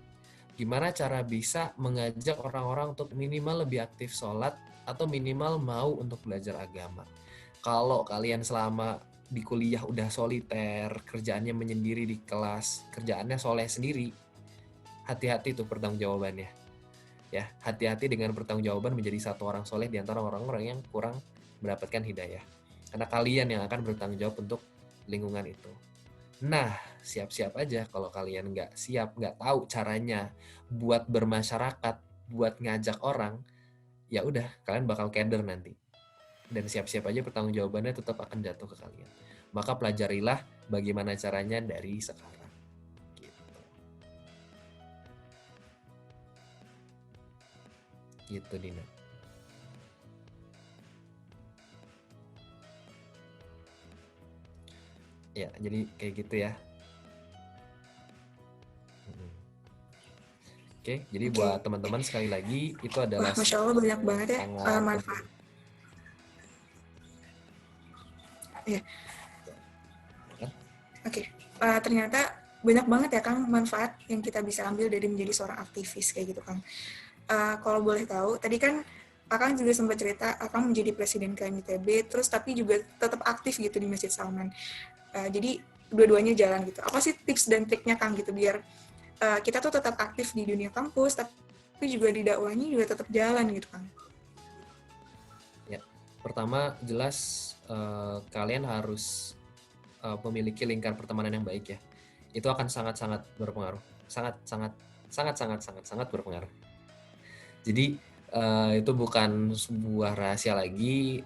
Speaker 1: Gimana cara bisa mengajak orang-orang untuk minimal lebih aktif sholat atau minimal mau untuk belajar agama? Kalau kalian selama di kuliah udah soliter, kerjaannya menyendiri di kelas, kerjaannya soleh sendiri, hati-hati tuh pertanggungjawabannya. Ya, hati-hati dengan pertanggungjawaban menjadi satu orang soleh di antara orang-orang yang kurang mendapatkan hidayah. Karena kalian yang akan bertanggung jawab untuk lingkungan itu. Nah, siap-siap aja kalau kalian nggak siap, nggak tahu caranya buat bermasyarakat, buat ngajak orang, ya udah kalian bakal keder nanti. Dan siap-siap aja pertanggungjawabannya tetap akan jatuh ke kalian. Maka pelajarilah bagaimana caranya dari sekarang. Gitu Dina. Ya, jadi kayak gitu ya. Oke, jadi buat teman-teman sekali lagi itu adalah
Speaker 2: Masya Allah banyak banget ya manfaat. Ya. Oke, ternyata banyak banget ya Kang manfaat yang kita bisa ambil dari menjadi seorang aktivis kayak gitu Kang. Kalau boleh tahu, tadi kan Akang juga sempat cerita Akang menjadi presiden KMITB, terus tapi juga tetap aktif gitu di Masjid Salman. Jadi dua-duanya jalan gitu. Apa sih tips dan triknya Kang gitu biar kita tuh tetap aktif di dunia kampus, tapi juga di dakwahnya juga tetap jalan gitu Kang?
Speaker 1: Ya, pertama jelas kalian harus memiliki lingkar pertemanan yang baik ya. Itu akan sangat-sangat berpengaruh, sangat berpengaruh. Jadi itu bukan sebuah rahasia lagi.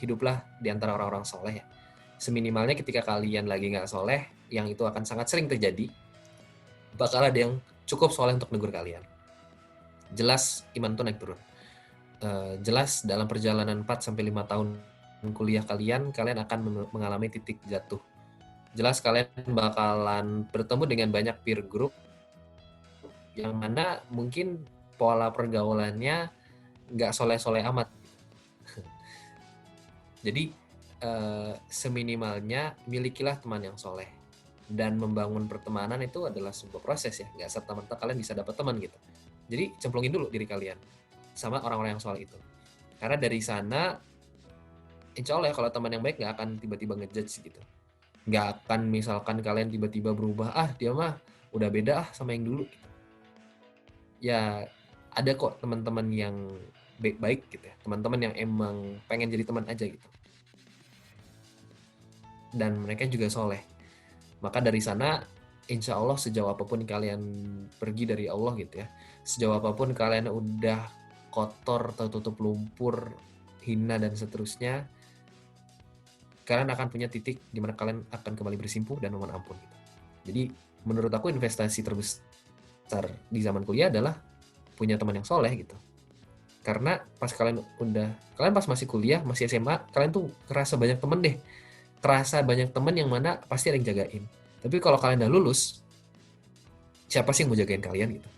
Speaker 1: Hiduplah di antara orang-orang soleh ya. Seminimalnya ketika kalian lagi nggak soleh, yang itu akan sangat sering terjadi, bakal ada yang cukup soleh untuk negur kalian. Jelas iman tuh naik turun. Jelas dalam perjalanan 4-5 tahun kuliah kalian akan mengalami titik jatuh. Jelas kalian bakalan bertemu dengan banyak peer group yang mana mungkin pola pergaulannya nggak soleh-soleh amat. Jadi seminimalnya milikilah teman yang soleh. Dan membangun pertemanan itu adalah sebuah proses ya, nggak serta-merta kalian bisa dapat teman gitu. Jadi cemplungin dulu diri kalian sama orang-orang yang soleh itu. Karena dari sana, insya Allah ya kalau teman yang baik nggak akan tiba-tiba ngejudge gitu. Nggak akan misalkan kalian tiba-tiba berubah, dia mah udah beda sama yang dulu. Ya ada kok teman-teman yang baik-baik gitu ya, teman-teman yang emang pengen jadi teman aja gitu. Dan mereka juga soleh. Maka dari sana, insya Allah sejauh apapun kalian pergi dari Allah gitu ya, sejauh apapun kalian udah kotor, tertutup lumpur, hina dan seterusnya, kalian akan punya titik di mana kalian akan kembali bersimpuh dan memohon ampun gitu. Jadi menurut aku investasi terbesar di zaman kuliah adalah punya teman yang soleh gitu. Karena pas kalian pas masih kuliah, masih SMA, kalian tuh kerasa banyak temen deh. Kerasa banyak temen yang mana pasti ada yang jagain. Tapi kalau kalian udah lulus, siapa sih yang mau jagain kalian gitu?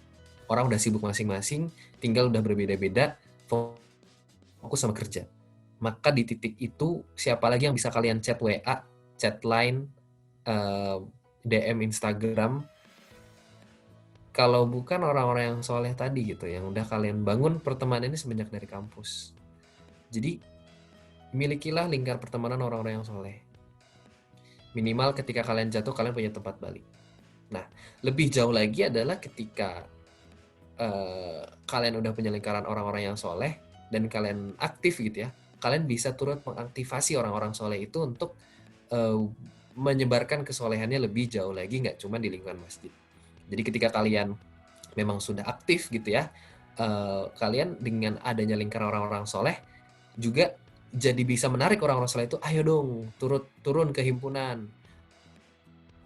Speaker 1: Orang udah sibuk masing-masing, tinggal udah berbeda-beda, fokus sama kerja. Maka di titik itu, siapa lagi yang bisa kalian chat WA, chat line, DM Instagram, kalau bukan orang-orang yang soleh tadi gitu, yang udah kalian bangun pertemanan ini semenjak dari kampus. Jadi, milikilah lingkar pertemanan orang-orang yang soleh. Minimal ketika kalian jatuh, kalian punya tempat balik. Nah, lebih jauh lagi adalah ketika kalian udah punya lingkaran orang-orang yang soleh, dan kalian aktif gitu ya, kalian bisa turut mengaktifasi orang-orang soleh itu untuk menyebarkan kesolehannya lebih jauh lagi, nggak cuma di lingkungan masjid. Jadi ketika kalian memang sudah aktif gitu ya, kalian dengan adanya lingkaran orang-orang soleh juga jadi bisa menarik orang-orang soleh itu, ayo dong turun ke himpunan,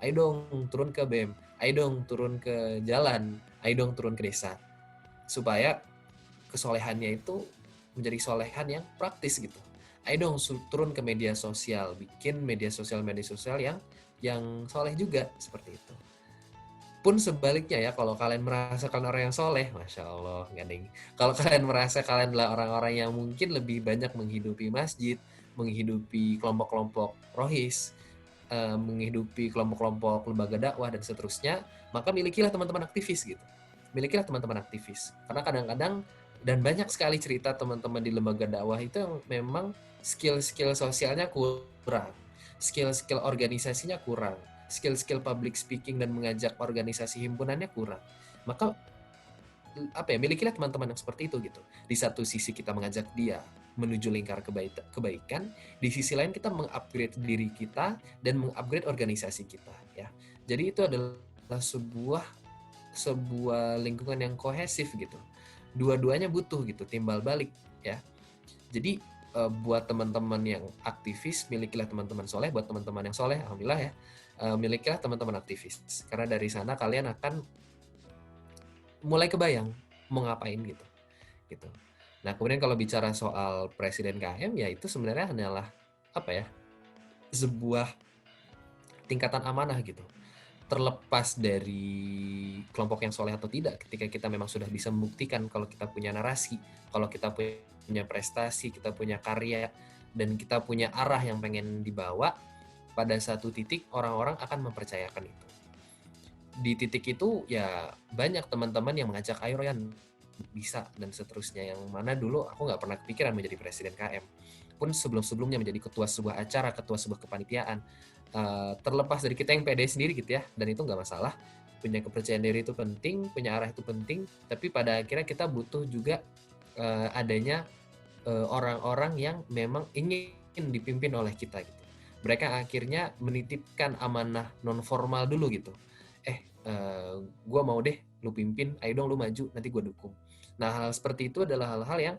Speaker 1: ayo dong turun ke BEM, ayo dong turun ke jalan, ayo dong turun ke desa, supaya kesolehannya itu menjadi solehan yang praktis gitu. Ayo dong turun ke media sosial, bikin media sosial yang soleh juga seperti itu. Pun sebaliknya ya, kalau kalian merasa kalian orang yang soleh, masya Allah, nggak ding. Kalau kalian merasa kalian adalah orang-orang yang mungkin lebih banyak menghidupi masjid, menghidupi kelompok-kelompok rohis, menghidupi kelompok-kelompok lembaga dakwah dan seterusnya, maka milikilah teman-teman aktivis gitu. Milikilah teman-teman aktivis. Karena kadang-kadang dan banyak sekali cerita teman-teman di lembaga dakwah itu yang memang skill-skill sosialnya kurang, skill-skill organisasinya kurang, skill-skill public speaking dan mengajak organisasi himpunannya kurang. Maka milikilah teman-teman yang seperti itu gitu. Di satu sisi kita mengajak dia menuju lingkar kebaikan, di sisi lain kita mengupgrade diri kita dan mengupgrade organisasi kita ya. Jadi itu adalah sebuah lingkungan yang kohesif gitu. Dua-duanya butuh gitu, timbal balik ya. Jadi buat teman-teman yang aktivis, milikilah teman-teman soleh. Buat teman-teman yang soleh, alhamdulillah ya, milikilah teman-teman aktivis. Karena dari sana kalian akan mulai kebayang mau ngapain gitu. Nah, kemudian kalau bicara soal Presiden KM, ya itu sebenarnya hanyalah sebuah tingkatan amanah gitu. Terlepas dari kelompok yang soleh atau tidak, ketika kita memang sudah bisa membuktikan kalau kita punya narasi, kalau kita punya prestasi, kita punya karya, dan kita punya arah yang pengen dibawa, pada satu titik orang-orang akan mempercayakan itu. Di titik itu ya banyak teman-teman yang mengajak, ayo Ryan, bisa, dan seterusnya, yang mana dulu aku nggak pernah kepikiran menjadi Presiden KM. Pun sebelum-sebelumnya menjadi ketua sebuah acara, ketua sebuah kepanitiaan. Terlepas dari kita yang pede sendiri gitu ya, dan itu nggak masalah. Punya kepercayaan diri itu penting, punya arah itu penting, tapi pada akhirnya kita butuh juga adanya orang-orang yang memang ingin dipimpin oleh kita gitu. Mereka akhirnya menitipkan amanah non formal dulu gitu. Gue mau deh lu pimpin, ayo dong lu maju, nanti gue dukung. Nah, hal seperti itu adalah hal-hal yang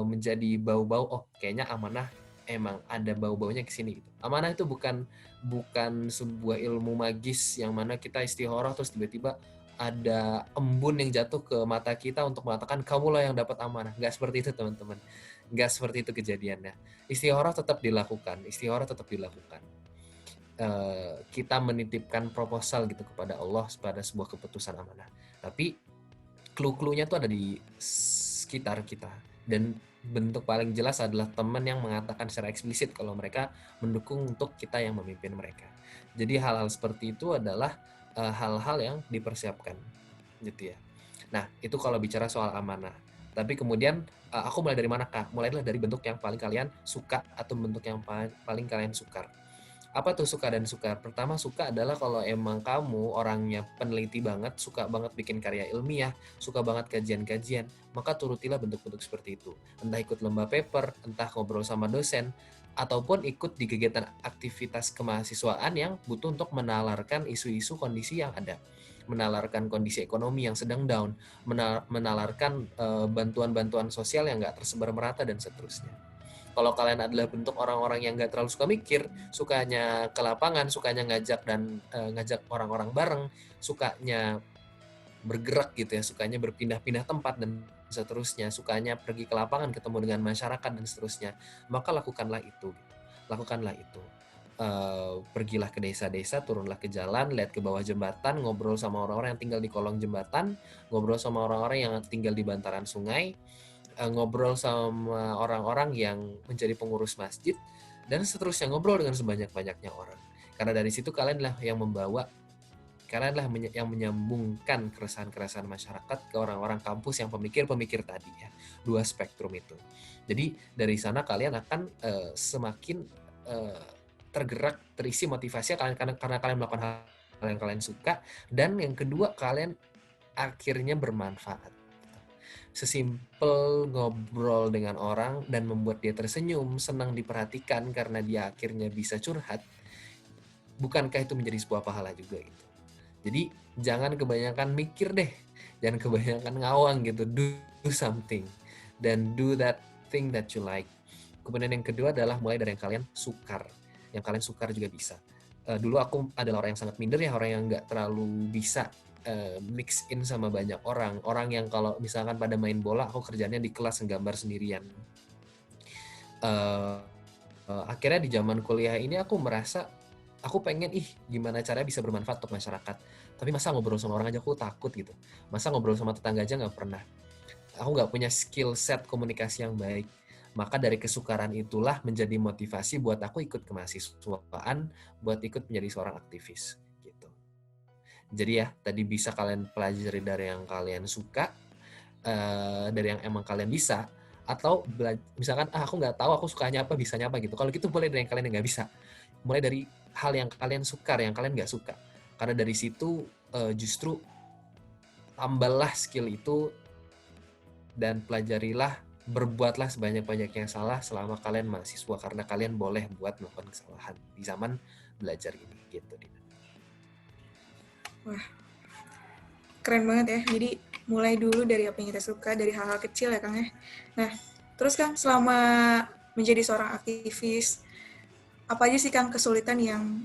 Speaker 1: menjadi bau-bau, oh kayaknya amanah emang ada bau-baunya ke sini gitu. Amanah itu bukan sebuah ilmu magis yang mana kita istikharah terus tiba-tiba ada embun yang jatuh ke mata kita untuk mengatakan kamulah yang dapat amanah. Nggak seperti itu teman-teman. Nggak seperti itu kejadiannya. Istikharah tetap dilakukan. Kita menitipkan proposal gitu kepada Allah pada sebuah keputusan amanah. Tapi clue-cluenya tuh ada di sekitar kita, dan bentuk paling jelas adalah teman yang mengatakan secara eksplisit kalau mereka mendukung untuk kita yang memimpin mereka. Jadi hal-hal seperti itu adalah hal-hal yang dipersiapkan gitu ya. Nah, itu kalau bicara soal amanah. Tapi kemudian aku mulai dari mana Kak? Mulailah dari bentuk yang paling kalian suka atau bentuk yang paling kalian sukar. Apa tuh suka dan sukar? Pertama, suka adalah kalau emang kamu orangnya peneliti banget, suka banget bikin karya ilmiah, suka banget kajian-kajian, maka turutilah bentuk-bentuk seperti itu. Entah ikut lomba paper, entah ngobrol sama dosen, ataupun ikut di kegiatan aktivitas kemahasiswaan yang butuh untuk menalarkan isu-isu kondisi yang ada, menalarkan kondisi ekonomi yang sedang down, menalarkan bantuan-bantuan sosial yang nggak tersebar merata, dan seterusnya. Kalau kalian adalah bentuk orang-orang yang nggak terlalu suka mikir, sukanya ke lapangan, sukanya ngajak orang-orang bareng, sukanya bergerak gitu ya, sukanya berpindah-pindah tempat dan seterusnya, sukanya pergi ke lapangan ketemu dengan masyarakat dan seterusnya, maka lakukanlah itu. Pergilah ke desa-desa, turunlah ke jalan, lihat ke bawah jembatan, ngobrol sama orang-orang yang tinggal di kolong jembatan, ngobrol sama orang-orang yang tinggal di bantaran sungai, ngobrol sama orang-orang yang menjadi pengurus masjid, dan seterusnya, ngobrol dengan sebanyak-banyaknya orang. Karena dari situ kalianlah yang menyambungkan keresahan-keresahan masyarakat ke orang-orang kampus yang pemikir-pemikir tadi ya. Dua spektrum itu. Jadi dari sana kalian akan semakin tergerak, terisi motivasi karena kalian melakukan hal yang kalian suka, dan yang kedua kalian akhirnya bermanfaat. Sesimpel ngobrol dengan orang dan membuat dia tersenyum, senang diperhatikan karena dia akhirnya bisa curhat, bukankah itu menjadi sebuah pahala juga itu? Jadi jangan kebanyakan mikir deh, jangan kebanyakan ngawang gitu, do something dan do that thing that you like. Kemudian yang kedua adalah mulai dari yang kalian sukar juga bisa. Dulu aku adalah orang yang sangat minder ya, orang yang nggak terlalu bisa mix in sama banyak orang yang kalau misalkan pada main bola aku kerjanya di kelas nggambar sendirian. Akhirnya di zaman kuliah ini aku merasa aku pengen gimana caranya bisa bermanfaat untuk masyarakat, tapi masa ngobrol sama orang aja aku takut gitu, masa ngobrol sama tetangga aja nggak pernah, aku nggak punya skill set komunikasi yang baik. Maka dari kesukaran itulah menjadi motivasi buat aku ikut kemahasiswaan, buat ikut menjadi seorang aktivis gitu. Jadi ya tadi bisa kalian pelajari dari yang kalian suka, dari yang emang kalian bisa, atau misalkan aku nggak tahu aku sukanya apa, bisanya apa gitu. Kalau gitu mulai dari yang kalian nggak bisa, mulai dari hal yang kalian suka, yang kalian nggak suka. Karena dari situ justru tambahlah skill itu dan pelajarilah, berbuatlah sebanyak-banyaknya yang salah selama kalian mahasiswa, karena kalian boleh buat melakukan kesalahan di zaman belajar ini gitu.
Speaker 2: Wah, keren banget ya. Jadi mulai dulu dari apa yang kita suka, dari hal-hal kecil ya Kang ya. Nah, terus Kang selama menjadi seorang aktivis, apa aja sih Kang kesulitan yang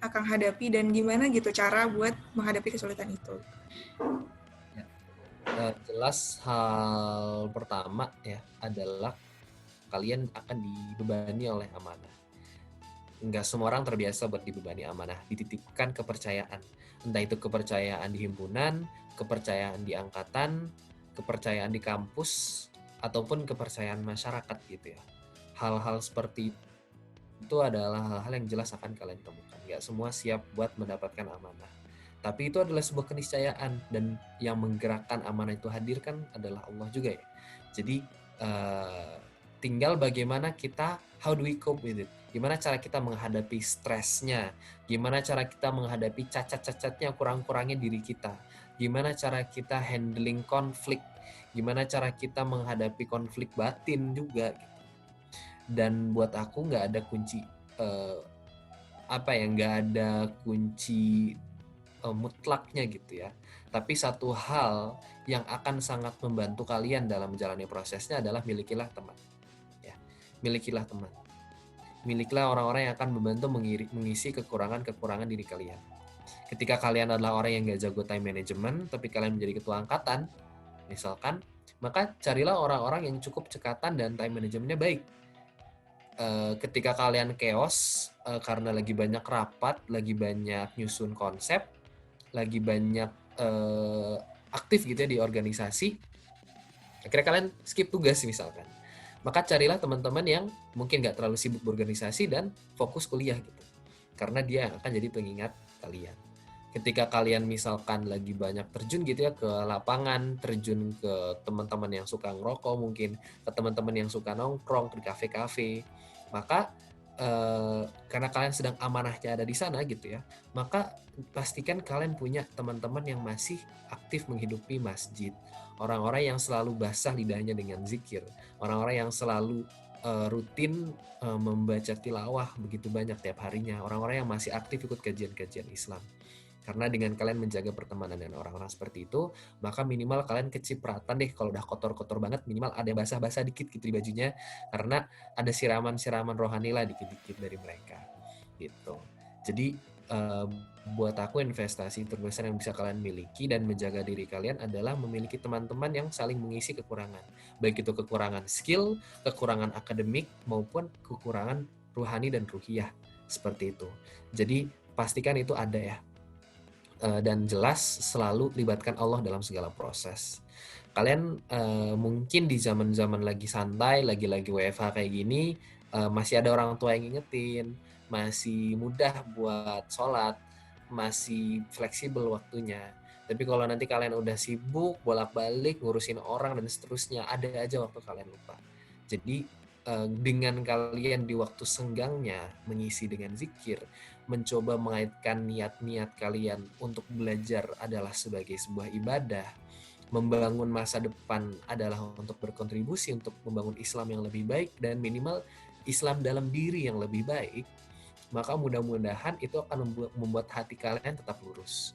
Speaker 2: akan hadapi dan gimana gitu cara buat menghadapi kesulitan itu?
Speaker 1: Jelas hal pertama ya adalah kalian akan dibebani oleh amanah. Nggak semua orang terbiasa buat dibebani amanah, dititipkan kepercayaan. Entah itu kepercayaan di himpunan, kepercayaan di angkatan, kepercayaan di kampus, ataupun kepercayaan masyarakat gitu ya. Hal-hal seperti itu adalah hal-hal yang jelas akan kalian temukan. Nggak semua siap buat mendapatkan amanah. Tapi itu adalah sebuah keniscayaan, dan yang menggerakkan amanah itu hadir kan adalah Allah juga ya. Jadi tinggal bagaimana kita, how do we cope with it? Gimana cara kita menghadapi stresnya? Gimana cara kita menghadapi cacat-cacatnya, kurang-kurangnya diri kita? Gimana cara kita handling konflik? Gimana cara kita menghadapi konflik batin juga? Gitu. Dan buat aku nggak ada kunci nggak ada kunci mutlaknya gitu ya. Tapi satu hal yang akan sangat membantu kalian dalam menjalani prosesnya adalah milikilah teman. Ya, milikilah teman. Milikilah orang-orang yang akan membantu mengisi kekurangan-kekurangan diri kalian. Ketika kalian adalah orang yang nggak jago time management, tapi kalian menjadi ketua angkatan, misalkan, maka carilah orang-orang yang cukup cekatan dan time manajemennya baik. Ketika kalian chaos karena lagi banyak rapat, lagi banyak nyusun konsep, lagi banyak aktif gitu ya di organisasi, akhirnya kalian skip tugas misalkan, maka carilah teman-teman yang mungkin nggak terlalu sibuk berorganisasi dan fokus kuliah gitu, karena dia akan jadi pengingat kalian. Ketika kalian misalkan lagi banyak terjun gitu ya ke lapangan, terjun ke teman-teman yang suka ngerokok, mungkin ke teman-teman yang suka nongkrong di kafe-kafe, maka karena kalian sedang amanahnya ada di sana gitu ya, maka pastikan kalian punya teman-teman yang masih aktif menghidupi masjid, orang-orang yang selalu basah lidahnya dengan zikir, orang-orang yang selalu rutin membaca tilawah begitu banyak tiap harinya, orang-orang yang masih aktif ikut kajian-kajian Islam. Karena dengan kalian menjaga pertemanan dengan orang-orang seperti itu, maka minimal kalian kecipratan deh, kalau udah kotor-kotor banget, minimal ada basah-basah dikit gitu di bajunya, karena ada siraman-siraman rohani lah dikit-dikit dari mereka gitu. Jadi buat aku investasi terbesar yang bisa kalian miliki dan menjaga diri kalian adalah memiliki teman-teman yang saling mengisi kekurangan, baik itu kekurangan skill, kekurangan akademik, maupun kekurangan ruhani dan ruhiyah, seperti itu. Jadi pastikan itu ada ya, dan jelas selalu libatkan Allah dalam segala proses. Kalian mungkin di zaman-zaman lagi santai, lagi-lagi WFH kayak gini, masih ada orang tua yang ngingetin, masih mudah buat sholat, masih fleksibel waktunya. Tapi kalau nanti kalian udah sibuk, bolak-balik, ngurusin orang dan seterusnya, ada aja waktu kalian lupa. Jadi dengan kalian di waktu senggangnya mengisi dengan zikir, mencoba mengaitkan niat-niat kalian untuk belajar adalah sebagai sebuah ibadah, membangun masa depan adalah untuk berkontribusi untuk membangun Islam yang lebih baik dan minimal Islam dalam diri yang lebih baik, maka mudah-mudahan itu akan membuat hati kalian tetap lurus.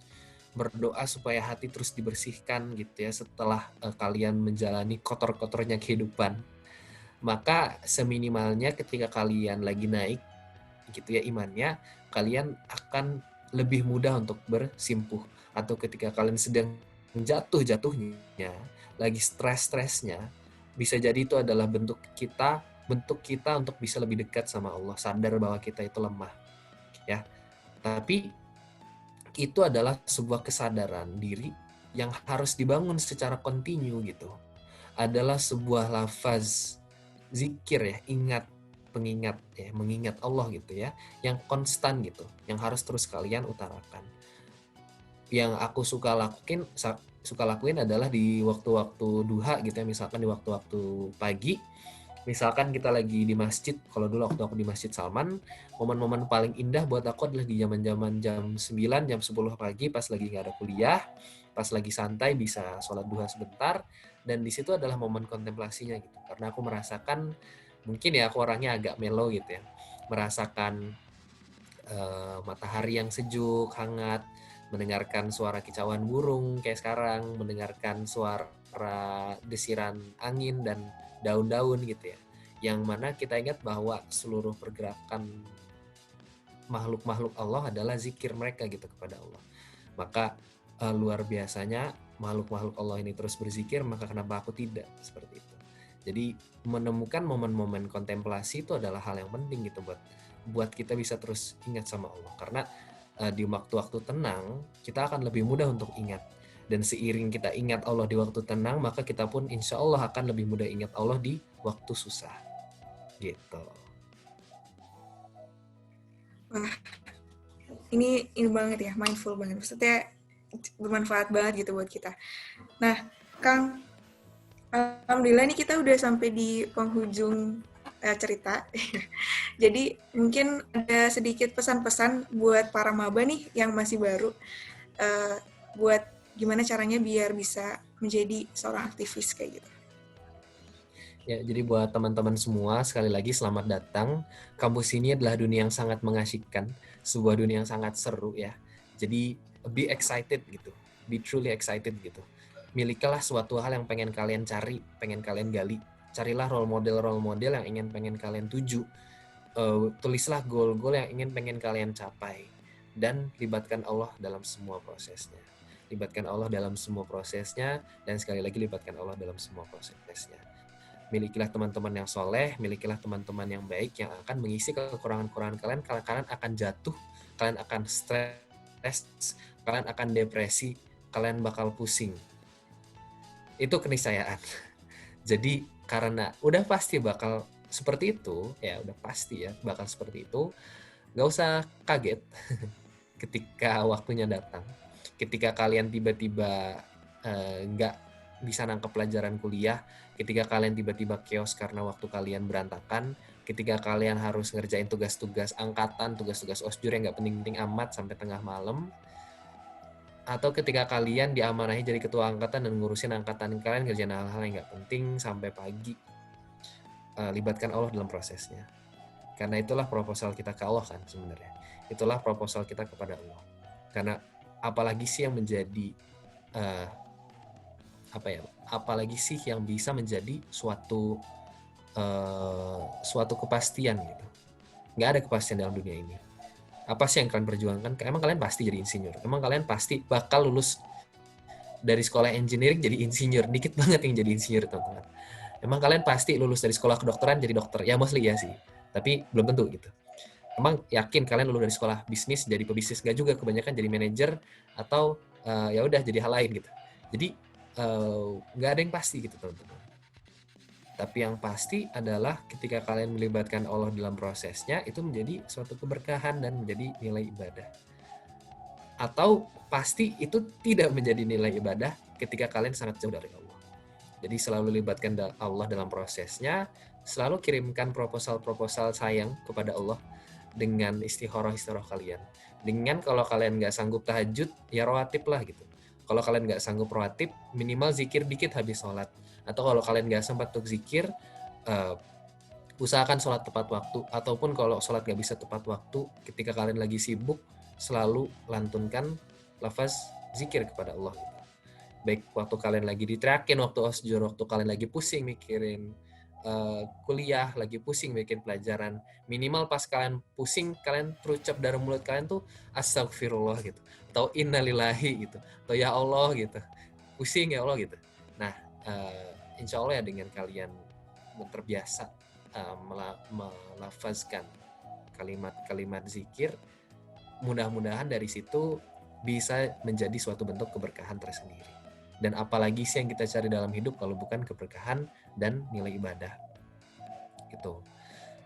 Speaker 1: berdoa supaya hati terus dibersihkan gitu ya setelah kalian menjalani kotor-kotornya kehidupan. Maka seminimalnya ketika kalian lagi naik gitu ya imannya, kalian akan lebih mudah untuk bersimpuh. Atau ketika kalian sedang jatuh-jatuhnya, lagi stres-stresnya, bisa jadi itu adalah bentuk kita untuk bisa lebih dekat sama Allah, sadar bahwa kita itu lemah ya. Tapi itu adalah sebuah kesadaran diri yang harus dibangun secara kontinu gitu. Adalah sebuah lafaz zikir ya, pengingat ya, mengingat Allah gitu ya, yang konstan gitu, yang harus terus kalian utarakan. Yang aku suka lakuin adalah di waktu-waktu duha gitu ya, misalkan di waktu-waktu pagi, misalkan kita lagi di masjid, kalau dulu waktu aku di Masjid Salman, momen-momen paling indah buat aku adalah di zaman-zaman jam 9, jam 10 pagi pas lagi nggak ada kuliah, pas lagi santai bisa sholat duha sebentar, dan di situ adalah momen kontemplasinya gitu. Karena aku merasakan, mungkin ya aku orangnya agak melo gitu ya, merasakan matahari yang sejuk, hangat, mendengarkan suara kicauan burung kayak sekarang, mendengarkan suara desiran angin dan daun-daun gitu ya. Yang mana kita ingat bahwa seluruh pergerakan makhluk-makhluk Allah adalah zikir mereka gitu kepada Allah. Maka luar biasanya makhluk-makhluk Allah ini terus berzikir, maka kenapa aku tidak? Seperti itu. Jadi menemukan momen-momen kontemplasi itu adalah hal yang penting gitu buat kita bisa terus ingat sama Allah. Karena di waktu-waktu tenang kita akan lebih mudah untuk ingat. Dan seiring kita ingat Allah di waktu tenang, maka kita pun insya Allah akan lebih mudah ingat Allah di waktu susah. Gitu.
Speaker 2: Wah, ini banget ya, mindful banget. Maksudnya bermanfaat banget gitu buat kita. Nah, Kang, alhamdulillah nih kita udah sampai di penghujung cerita. Jadi mungkin ada sedikit pesan-pesan buat para maba nih yang masih baru, buat gimana caranya biar bisa menjadi seorang aktivis kayak gitu.
Speaker 1: Ya, jadi buat teman-teman semua, sekali lagi selamat datang. Kampus ini adalah dunia yang sangat mengasyikkan, sebuah dunia yang sangat seru ya. Jadi be excited gitu, be truly excited gitu. Milikilah suatu hal yang pengen kalian cari, pengen kalian gali. Carilah role model yang pengen kalian tuju. Tulislah goal-goal yang pengen kalian capai. Dan libatkan Allah dalam semua prosesnya. Libatkan Allah dalam semua prosesnya, dan sekali lagi libatkan Allah dalam semua prosesnya. Milikilah teman-teman yang soleh, milikilah teman-teman yang baik yang akan mengisi kekurangan-kekurangan kalian. Kalian akan jatuh, kalian akan stres, kalian akan depresi, kalian bakal pusing. Itu keniscayaan. Jadi karena udah pasti bakal seperti itu, ya udah pasti ya bakal seperti itu, gak usah kaget ketika waktunya datang. Ketika kalian tiba-tiba nggak bisa nangkep pelajaran kuliah, ketika kalian tiba-tiba chaos karena waktu kalian berantakan, ketika kalian harus ngerjain tugas-tugas angkatan, tugas-tugas osjur yang nggak penting-penting amat sampai tengah malam, atau ketika kalian diamanahi jadi ketua angkatan dan ngurusin angkatan kalian ngerjain hal-hal yang nggak penting sampai pagi, libatkan Allah dalam prosesnya. Karena itulah proposal kita ke Allah kan sebenarnya. Itulah proposal kita kepada Allah. Karena apalagi sih yang menjadi apalagi sih yang bisa menjadi suatu kepastian gitu. Nggak ada kepastian dalam dunia ini. Apa sih yang kalian perjuangkan? Emang kalian pasti jadi insinyur. Emang kalian pasti bakal lulus dari sekolah engineering jadi insinyur. Dikit banget yang jadi insinyur, teman-teman. Emang kalian pasti lulus dari sekolah kedokteran jadi dokter. Ya mostly ya sih. Tapi belum tentu gitu. Emang yakin kalian lulus dari sekolah bisnis jadi pebisnis? Nggak juga, kebanyakan jadi manajer atau ya udah jadi hal lain gitu. Jadi nggak ada yang pasti gitu, teman-teman. Tapi yang pasti adalah ketika kalian melibatkan Allah dalam prosesnya, itu menjadi suatu keberkahan dan menjadi nilai ibadah. Atau pasti itu tidak menjadi nilai ibadah ketika kalian sangat jauh dari Allah. Jadi selalu libatkan Allah dalam prosesnya, selalu kirimkan proposal-proposal sayang kepada Allah dengan istikharah kalian. Dengan kalau kalian nggak sanggup tahajud, ya rawatib lah gitu. Kalau kalian nggak sanggup rawatib, minimal zikir dikit habis sholat. Atau kalau kalian nggak sempat untuk zikir, usahakan sholat tepat waktu. Ataupun kalau sholat nggak bisa tepat waktu, ketika kalian lagi sibuk, selalu lantunkan lafaz zikir kepada Allah gitu. Baik waktu kalian lagi diteriakin waktu osjur, waktu kalian lagi pusing mikirin kuliah, lagi pusing bikin pelajaran, minimal pas kalian pusing, kalian terucap dari mulut kalian tuh astagfirullah gitu, atau innalillahi gitu, atau ya Allah gitu, pusing ya Allah gitu. Nah, insya Allah ya dengan kalian terbiasa melafazkan kalimat-kalimat zikir, mudah-mudahan dari situ bisa menjadi suatu bentuk keberkahan tersendiri. Dan apalagi sih yang kita cari dalam hidup kalau bukan keberkahan dan nilai ibadah gitu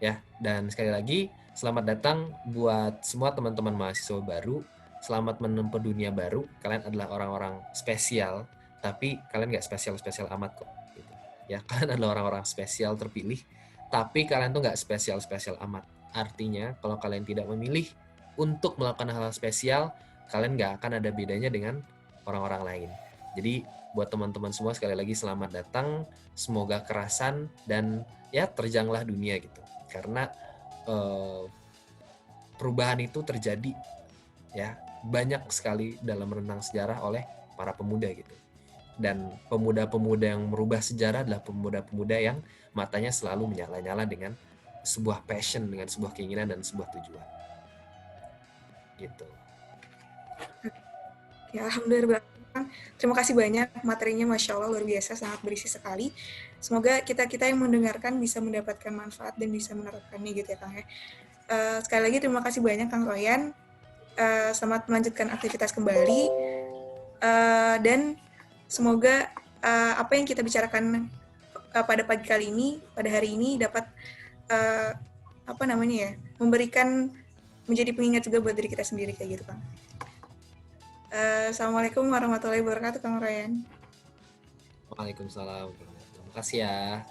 Speaker 1: ya. Dan sekali lagi selamat datang buat semua teman-teman mahasiswa baru, selamat menempuh dunia baru. Kalian adalah orang-orang spesial, tapi kalian nggak spesial-spesial amat kok gitu ya. Kalian adalah orang-orang spesial terpilih, tapi kalian tuh nggak spesial-spesial amat. Artinya kalau kalian tidak memilih untuk melakukan hal-hal spesial, kalian nggak akan ada bedanya dengan orang-orang lain. Jadi buat teman-teman semua sekali lagi selamat datang, semoga kerasan dan ya terjanglah dunia gitu. Karena perubahan itu terjadi ya banyak sekali dalam renang sejarah oleh para pemuda gitu. Dan pemuda-pemuda yang merubah sejarah adalah pemuda-pemuda yang matanya selalu menyala-nyala dengan sebuah passion, dengan sebuah keinginan dan sebuah tujuan. Gitu.
Speaker 2: Ya, alhamdulillah. Terima kasih banyak, materinya Masya Allah luar biasa, sangat berisi sekali. Semoga kita-kita yang mendengarkan bisa mendapatkan manfaat dan bisa menerapkannya gitu ya Kang ya. Sekali lagi terima kasih banyak Kang Royan. Selamat melanjutkan aktivitas kembali. Dan semoga apa yang kita bicarakan pada pagi kali ini, pada hari ini dapat memberikan menjadi pengingat juga buat diri kita sendiri kayak gitu Kang. Assalamualaikum warahmatullahi wabarakatuh Kang Ryan.
Speaker 1: Waalaikumsalam. Terima kasih ya.